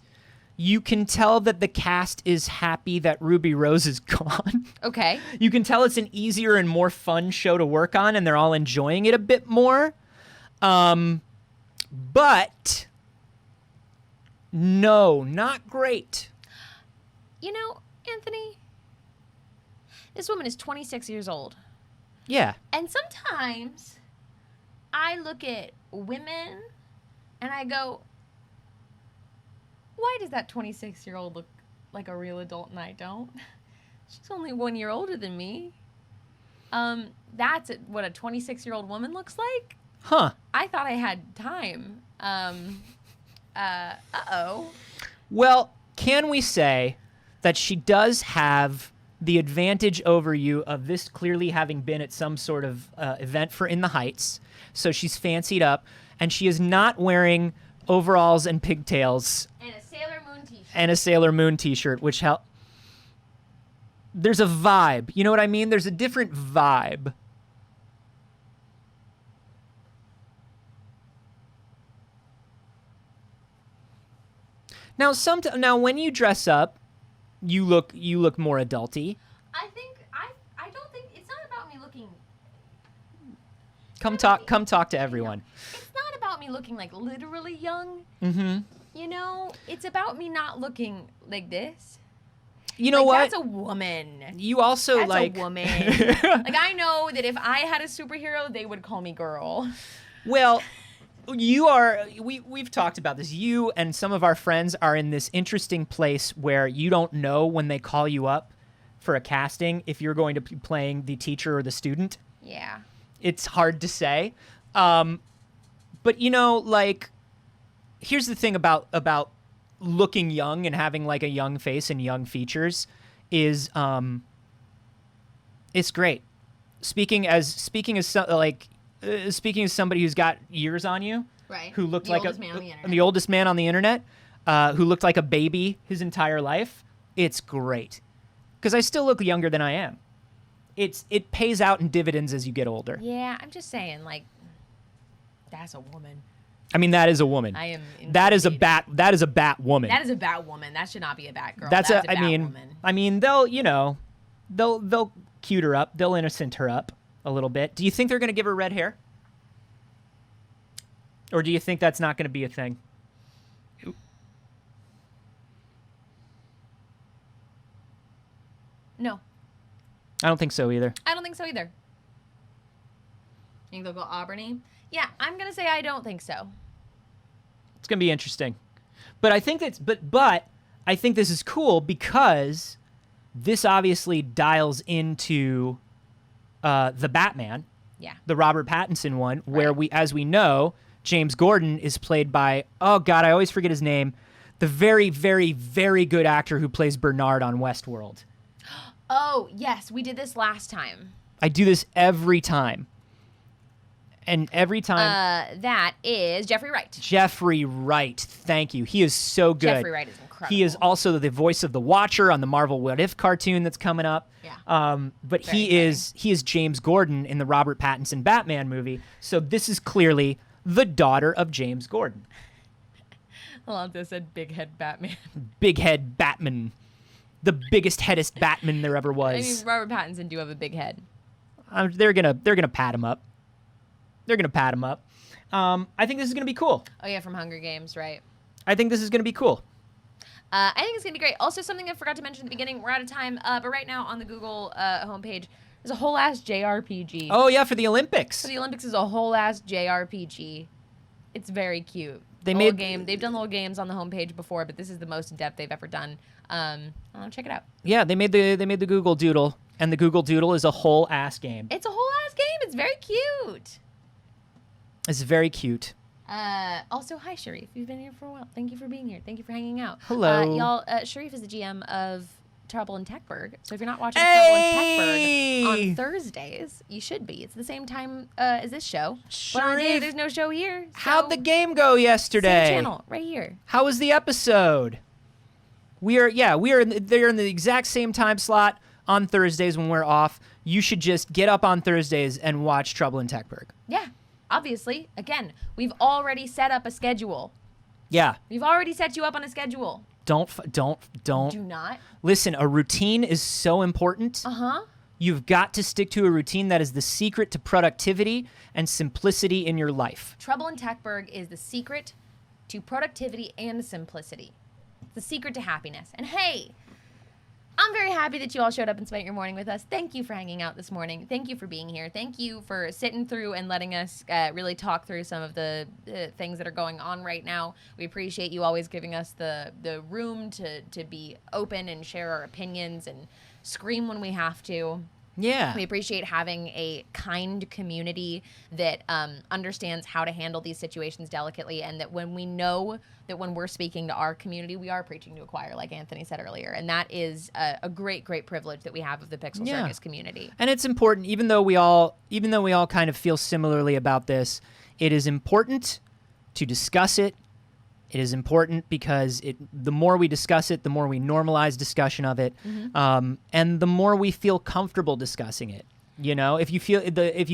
Speaker 2: you can tell that the cast is happy that Ruby Rose is gone.
Speaker 3: Okay.
Speaker 2: You can tell it's an easier and more fun show to work on, and they're all enjoying it a bit more. But no, not great.
Speaker 3: You know, Anthony, this woman is 26 years old.
Speaker 2: Yeah.
Speaker 3: And sometimes I look at women and I go, why does that 26-year-old look like a real adult and I don't? She's only 1 year older than me. That's what a 26-year-old woman looks like?
Speaker 2: Huh.
Speaker 3: I thought I had time. Uh-oh.
Speaker 2: Well, can we say that she does have the advantage over you of this clearly having been at some sort of event for In the Heights, so she's fancied up, and she is not wearing overalls and pigtails
Speaker 3: And a Sailor Moon t-shirt.
Speaker 2: and a Sailor Moon t-shirt, which there's a vibe. You know what I mean? There's a different vibe. Now when you dress up, you look more adulty.
Speaker 3: I don't think it's not about me looking.
Speaker 2: Come talk to everyone.
Speaker 3: It's not about me looking like literally young.
Speaker 2: Mm-hmm.
Speaker 3: You know, it's about me not looking like this.
Speaker 2: You know
Speaker 3: like,
Speaker 2: what?
Speaker 3: That's a woman.
Speaker 2: You also
Speaker 3: That's
Speaker 2: like
Speaker 3: a woman. Like I know that if I had a superhero, they would call me girl.
Speaker 2: Well, we've talked about this. You and some of our friends are in this interesting place where you don't know when they call you up for a casting if you're going to be playing the teacher or the student.
Speaker 3: Yeah.
Speaker 2: It's hard to say. But you know, like, here's the thing about looking young and having like a young face and young features is it's great. Speaking as like speaking as somebody who's got years on you,
Speaker 3: Right.
Speaker 2: who looked
Speaker 3: The
Speaker 2: like
Speaker 3: oldest man on the internet.
Speaker 2: the oldest man on the internet, who looked like a baby his entire life, it's great. Because I still look younger than I am. It pays out in dividends as you get older.
Speaker 3: Yeah, I'm just saying, like, that's a woman.
Speaker 2: I mean, that is a woman.
Speaker 3: I am.
Speaker 2: That is a
Speaker 3: intimidated.
Speaker 2: bat. That is a bat woman.
Speaker 3: That is a bat woman. That should not be a bat girl.
Speaker 2: That's
Speaker 3: a
Speaker 2: I
Speaker 3: bat
Speaker 2: mean,
Speaker 3: woman.
Speaker 2: I mean, they'll cute her up. They'll innocent her up a little bit. Do you think they're going to give her red hair? Or do you think that's not going to be a thing?
Speaker 3: No,
Speaker 2: I don't think so either.
Speaker 3: I don't think so either. Think they'll go Auburny? Yeah, I'm gonna say I don't think so.
Speaker 2: It's going to be interesting. But I think that's but I think this is cool because this obviously dials into the Batman,
Speaker 3: Yeah.
Speaker 2: the Robert Pattinson one, where
Speaker 3: Right.
Speaker 2: as we know, James Gordon is played by, oh God, I always forget his name, the very, very, very good actor who plays Bernard on Westworld.
Speaker 3: Oh yes, we did this last time.
Speaker 2: I do this every time. And every time,
Speaker 3: That is Jeffrey Wright.
Speaker 2: Jeffrey Wright, thank you. He is so good.
Speaker 3: Jeffrey Wright is incredible.
Speaker 2: He is also the voice of the Watcher on the Marvel What If cartoon that's coming up.
Speaker 3: Yeah.
Speaker 2: But
Speaker 3: Very
Speaker 2: he is James Gordon in the Robert Pattinson Batman movie. So this is clearly the daughter of James Gordon.
Speaker 3: Alonzo said big head Batman.
Speaker 2: Big head Batman. The biggest headest Batman there ever was.
Speaker 3: I mean, Robert Pattinson do have a big head.
Speaker 2: They're gonna pat him up. They're gonna pat him up. I think this is gonna be cool.
Speaker 3: Oh yeah, from Hunger Games, right?
Speaker 2: I think this is gonna be cool.
Speaker 3: I think it's gonna be great. Also, something I forgot to mention at the beginning. We're out of time, but right now on the Google homepage, there's a whole ass JRPG.
Speaker 2: Oh yeah, for the Olympics.
Speaker 3: So the Olympics is a whole ass JRPG. It's very cute.
Speaker 2: They
Speaker 3: Little
Speaker 2: made-
Speaker 3: game. They've done little games on the homepage before, but this is the most in depth they've ever done. Check it out.
Speaker 2: Yeah, they made the Google Doodle, and the Google Doodle is a whole ass game.
Speaker 3: It's a whole ass game. It's very cute.
Speaker 2: It's very cute.
Speaker 3: Also, hi Sharif. You've been here for a while. Thank you for being here. Thank you for hanging out.
Speaker 2: Hello.
Speaker 3: y'all. Sharif is the GM of Trouble in Techburg. So if you're not watching Trouble in Techburg on Thursdays, you should be. It's the same time as this show. But on the day
Speaker 2: Sharif,
Speaker 3: there's no show here.
Speaker 2: How'd the game go yesterday?
Speaker 3: Same channel right here.
Speaker 2: How was the episode? They're in the exact same time slot on Thursdays when we're off. You should just get up on Thursdays and watch Trouble in Techburg.
Speaker 3: Yeah. Obviously, again, we've already set up a schedule.
Speaker 2: Yeah.
Speaker 3: We've already set you up on a schedule.
Speaker 2: Don't
Speaker 3: Do not.
Speaker 2: listen. A routine is so important.
Speaker 3: Uh-huh.
Speaker 2: You've got to stick to a routine. That is the secret to productivity and simplicity in your life.
Speaker 3: Trouble in Techburg is the secret to productivity and simplicity. It's the secret to happiness. And hey, I'm very happy that you all showed up and spent your morning with us. Thank you for hanging out this morning. Thank you for being here. Thank you for sitting through and letting us really talk through some of the things that are going on right now. We appreciate you always giving us the room to be open and share our opinions and scream when we have to.
Speaker 2: Yeah.
Speaker 3: We appreciate having a kind community that understands how to handle these situations delicately, and that when we know that when we're speaking to our community, we are preaching to a choir, like Anthony said earlier. And that is a great, great privilege that we have of the Pixel
Speaker 2: Yeah.
Speaker 3: Circus community.
Speaker 2: And it's important, even though we all kind of feel similarly about this, it is important to discuss it. It is important because the more we discuss it, the more we normalize discussion of it, and the more we feel comfortable discussing it. You know, if you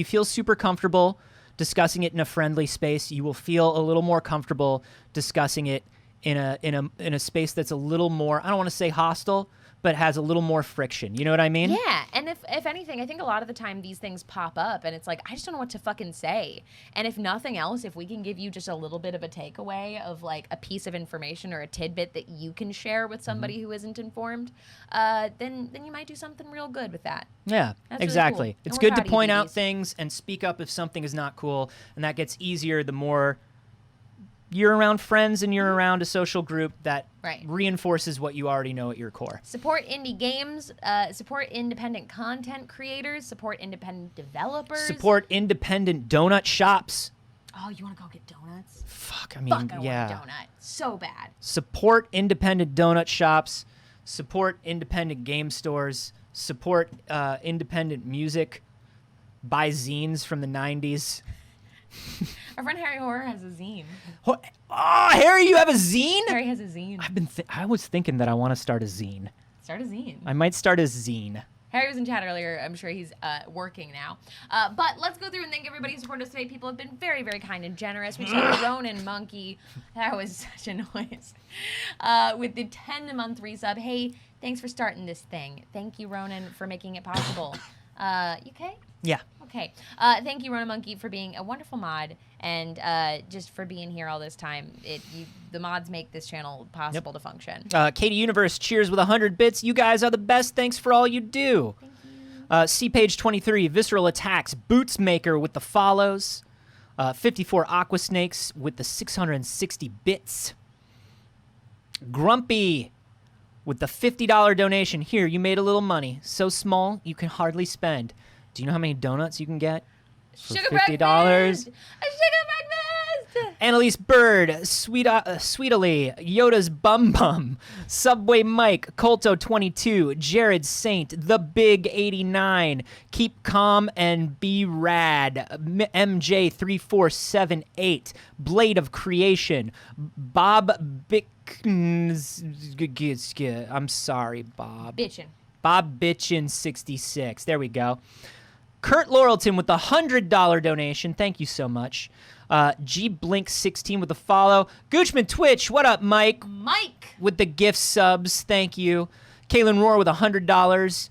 Speaker 2: feel super comfortable discussing it in a friendly space, you will feel a little more comfortable discussing it in a space that's a little more, I don't want to say hostile, but has a little more friction. You know what I mean?
Speaker 3: Yeah, and if anything, I think a lot of the time these things pop up and it's like, I just don't know what to fucking say. And if nothing else, if we can give you just a little bit of a takeaway of like a piece of information or a tidbit that you can share with somebody who isn't informed, then you might do something real good with that.
Speaker 2: Yeah,
Speaker 3: That's really
Speaker 2: exactly.
Speaker 3: cool.
Speaker 2: It's
Speaker 3: And we're
Speaker 2: good to
Speaker 3: proud of you,
Speaker 2: point out
Speaker 3: BBs.
Speaker 2: things and speak up if something is not cool, and that gets easier the more you're around friends and you're around a social group that
Speaker 3: Right.
Speaker 2: reinforces what you already know at your core.
Speaker 3: Support indie games, support independent content creators, support independent developers.
Speaker 2: Support independent donut shops.
Speaker 3: Oh, you want to go get donuts?
Speaker 2: Fuck, I mean,
Speaker 3: Fuck, I
Speaker 2: yeah.
Speaker 3: want a donut. So bad.
Speaker 2: Support independent donut shops. Support independent game stores. Support independent music. buy zines from the 90s.
Speaker 3: Our friend Harry Horror has a zine.
Speaker 2: Oh, Harry, you have a zine?
Speaker 3: Harry has a zine.
Speaker 2: I was thinking that I want to start a zine.
Speaker 3: Start a zine.
Speaker 2: I might start a zine.
Speaker 3: Harry was in chat earlier. I'm sure he's working now. But let's go through and thank everybody who supported us today. People have been very, very kind and generous. We have Ronan Monkey. That was such a noise. With the 10-month resub. Hey, thanks for starting this thing. Thank you, Ronan, for making it possible. You okay?
Speaker 2: Yeah.
Speaker 3: Okay. Thank you, Ronan Monkey, for being a wonderful mod and just for being here all this time. The mods make this channel possible to function.
Speaker 2: Katie Universe, cheers with 100 bits. You guys are the best. Thanks for all you do.
Speaker 3: Thank you.
Speaker 2: C Page 23, Visceral Attacks, Boots Maker with the follows. 54 Aqua Snakes with the 660 bits. Grumpy with the $50 donation. Here, you made a little money. So small, you can hardly spend. Do you know how many donuts you can get for
Speaker 3: Sugar
Speaker 2: $50?
Speaker 3: breakfast! A sugar breakfast!
Speaker 2: Annalise Bird, Sweetly, Yoda's Bum Bum, Subway Mike, Colto 22, Jared Saint, The Big 89, Keep Calm and Be Rad, MJ 3478, Blade of Creation, Bob I'm sorry, Bob.
Speaker 3: Bitchin'.
Speaker 2: Bob Bitchin 66. There we go. Kurt Laurelton with the $100 donation. Thank you so much. G Blink 16 with the follow. Goochman Twitch. What up, Mike?
Speaker 3: Mike!
Speaker 2: With the gift subs. Thank you. Kaylin Roar with $100.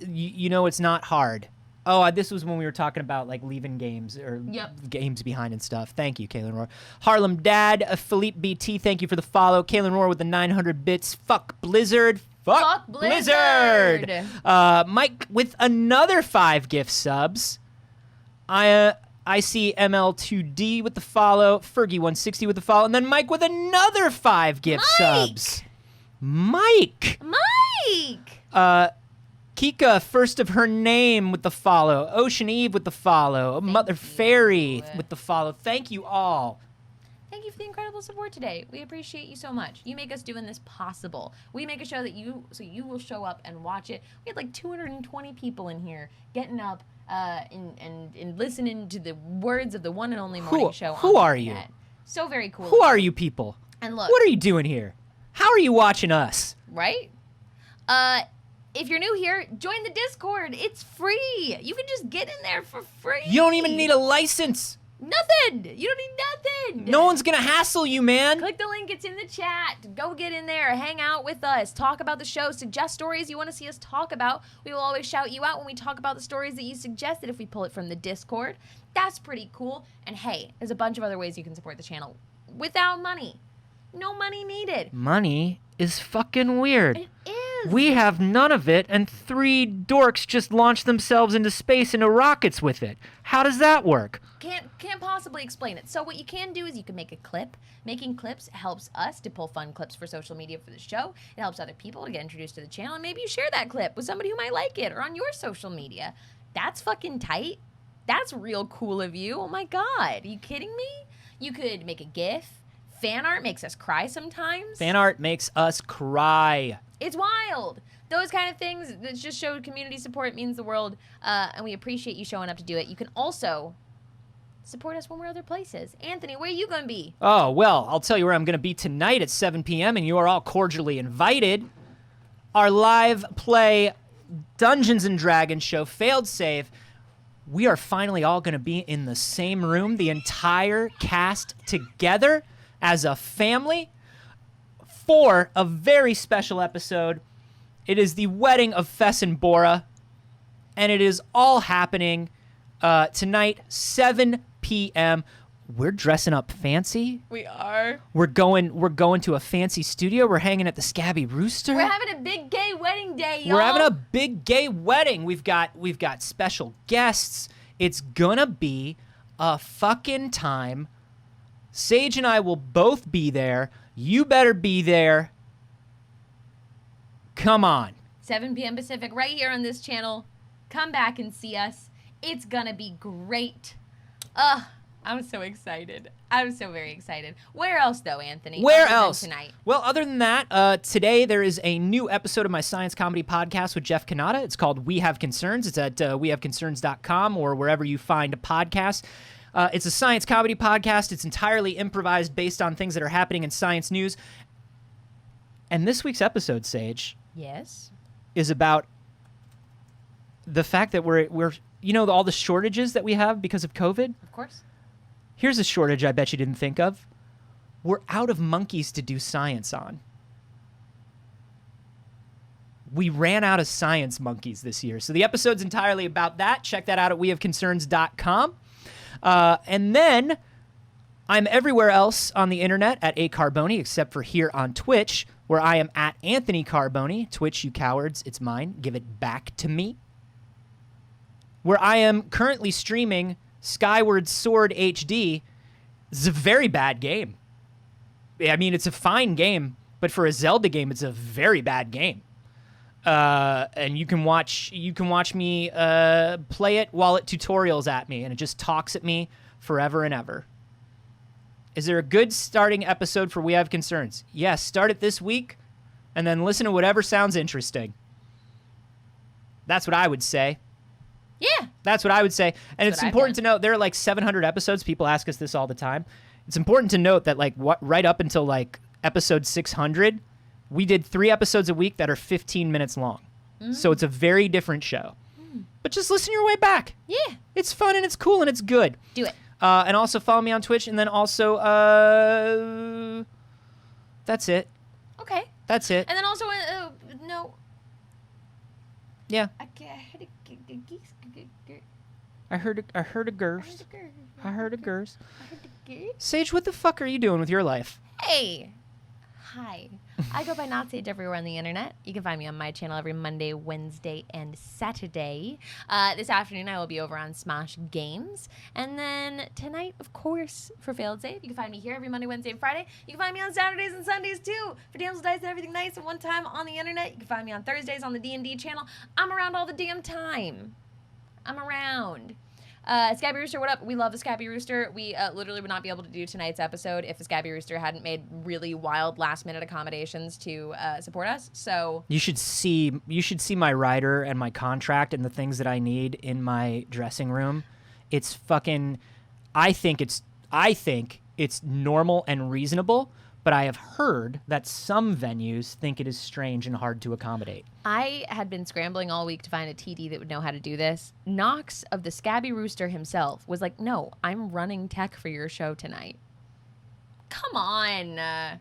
Speaker 2: You know it's not hard. Oh, this was when we were talking about like leaving games or games behind and stuff. Thank you, Kaylin Roar. Harlem Dad, Philippe BT, thank you for the follow. Kaylin Roar with the 900 bits. Fuck Blizzard. Fuck Blizzard. Mike with another 5 gift subs. I see ML2D with the follow. Fergie160 with the follow. And then Mike with another 5 gift subs. Mike. Kika, first of her name with the follow. Ocean Eve with the follow. Mother Fairy with the follow. Thank you all.
Speaker 3: Thank you for the incredible support today. We appreciate you so much. You make us doing this possible. We make a show that you will show up and watch it. We had like 220 people in here getting up and listening to the words of the one and only morning show.
Speaker 2: Who are you?
Speaker 3: So very cool.
Speaker 2: Who are you people?
Speaker 3: And look,
Speaker 2: what are you doing here? How are you watching us?
Speaker 3: Right? If you're new here, join the Discord. It's free. You can just get in there for free.
Speaker 2: You don't even need a license.
Speaker 3: Nothing. You don't need nothing.
Speaker 2: No one's going to hassle you, man.
Speaker 3: Click the link. It's in the chat. Go get in there. Hang out with us. Talk about the show. Suggest stories you want to see us talk about. We will always shout you out when we talk about the stories that you suggested if we pull it from the Discord. That's pretty cool. And hey, there's a bunch of other ways you can support the channel without money. No money needed.
Speaker 2: Money is fucking weird.
Speaker 3: It is.
Speaker 2: We have none of it, and 3 dorks just launched themselves into space into rockets with it. How does that work?
Speaker 3: Can't possibly explain it. So what you can do is you can make a clip. Making clips helps us to pull fun clips for social media for the show. It helps other people to get introduced to the channel, and maybe you share that clip with somebody who might like it or on your social media. That's fucking tight. That's real cool of you. Oh my God. Are you kidding me? You could make a GIF. Fan art makes us cry sometimes.
Speaker 2: Fan art makes us cry.
Speaker 3: It's wild. Those kind of things that just show community support means the world, and we appreciate you showing up to do it. You can also support us when we're other places. Anthony, where are you going to be?
Speaker 2: Oh, well, I'll tell you where I'm going to be tonight at 7 p.m., and you are all cordially invited. Our live play Dungeons & Dragons show, Failed Save. We are finally all going to be in the same room, the entire cast together as a family for a very special episode. It is the wedding of Fess and Bora, and it is all happening tonight, 7 p.m. We're dressing up fancy.
Speaker 3: We are.
Speaker 2: We're going to a fancy studio. We're hanging at the Scabby Rooster.
Speaker 3: We're having a big gay wedding day, y'all.
Speaker 2: We're having a big gay wedding. We've got special guests. It's gonna be a fucking time. Saige and I will both be there. You better be there. Come on.
Speaker 3: 7 p.m. Pacific, right here on this channel. Come back and see us. It's gonna be great. I'm so excited. I'm so very excited. Where else, though, Anthony?
Speaker 2: Where
Speaker 3: other than
Speaker 2: else?
Speaker 3: tonight?
Speaker 2: Well, other than that, today there is a new episode of my science comedy podcast with Jeff Kanata. It's called We Have Concerns. It's at wehaveconcerns.com or wherever you find a podcast. It's a science comedy podcast. It's entirely improvised based on things that are happening in science news. And this week's episode, Saige,
Speaker 3: Yes.
Speaker 2: is about the fact that we're all the shortages that we have because of COVID.
Speaker 3: Of course.
Speaker 2: Here's a shortage I bet you didn't think of. We're out of monkeys to do science on. We ran out of science monkeys this year. So the episode's entirely about that. Check that out at wehaveconcerns.com. And then I'm everywhere else on the internet at Carboni, except for here on Twitch, where I am at Anthony Carboni. Twitch, you cowards, it's mine. Give it back to me. Where I am currently streaming Skyward Sword HD. It's a very bad game. I mean, it's a fine game, but for a Zelda game, it's a very bad game. And you can watch me play it while it tutorials at me, and it just talks at me forever and ever. Is there a good starting episode for We Have Concerns? Yes, start it this week, and then listen to whatever sounds interesting. That's what I would say.
Speaker 3: Yeah.
Speaker 2: That's what I would say. And
Speaker 3: That's
Speaker 2: it's
Speaker 3: what I've
Speaker 2: important
Speaker 3: done.
Speaker 2: to note there are like 700 episodes. People ask us this all the time. It's important to note that right up until like episode 600, we did 3 episodes a week that are 15 minutes long. So it's a very different show. But just listen your way back.
Speaker 3: Yeah.
Speaker 2: It's fun and it's cool and it's good.
Speaker 3: Do it.
Speaker 2: And also follow me on Twitch. And then also, that's it.
Speaker 3: Okay.
Speaker 2: That's it.
Speaker 3: And then also, no.
Speaker 2: Yeah.
Speaker 3: I had a geese.
Speaker 2: I heard a gurse. I heard a gurse.
Speaker 3: I heard a geese.
Speaker 2: Sage, what the fuck are you doing with your life?
Speaker 3: Hey. Hi. I go by Not Sage everywhere on the internet. You can find me on my channel every Monday, Wednesday, and Saturday. This afternoon, I will be over on Smosh Games. And then tonight, of course, for Failed Save, you can find me here every Monday, Wednesday, and Friday. You can find me on Saturdays and Sundays, too, for Damsel Dice and Everything Nice at one time on the internet. You can find me on Thursdays on the D&D channel. I'm around all the damn time. I'm around. Scabby Rooster, what up? We love the Scabby Rooster. We literally would not be able to do tonight's episode if the Scabby Rooster hadn't made really wild last-minute accommodations to support us. So
Speaker 2: You should see my rider and my contract and the things that I need in my dressing room. It's fucking I think it's normal and reasonable, but I have heard that some venues think it is strange and hard to accommodate.
Speaker 3: I had been scrambling all week to find a TD that would know how to do this. Knox of the Scabby Rooster himself was like, "No, I'm running tech for your show tonight." Come on.
Speaker 2: I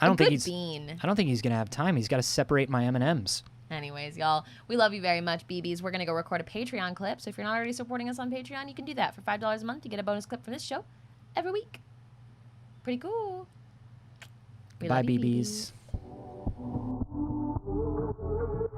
Speaker 2: don't think
Speaker 3: Bean.
Speaker 2: he's gonna have time. He's got to separate my M&Ms.
Speaker 3: Anyways, y'all, we love you very much, BBs. We're going to go record a Patreon clip. So if you're not already supporting us on Patreon, you can do that. For $5 a month, you get a bonus clip from this show every week. Pretty cool. We
Speaker 2: Bye,
Speaker 3: love you,
Speaker 2: BBs.
Speaker 3: BBs.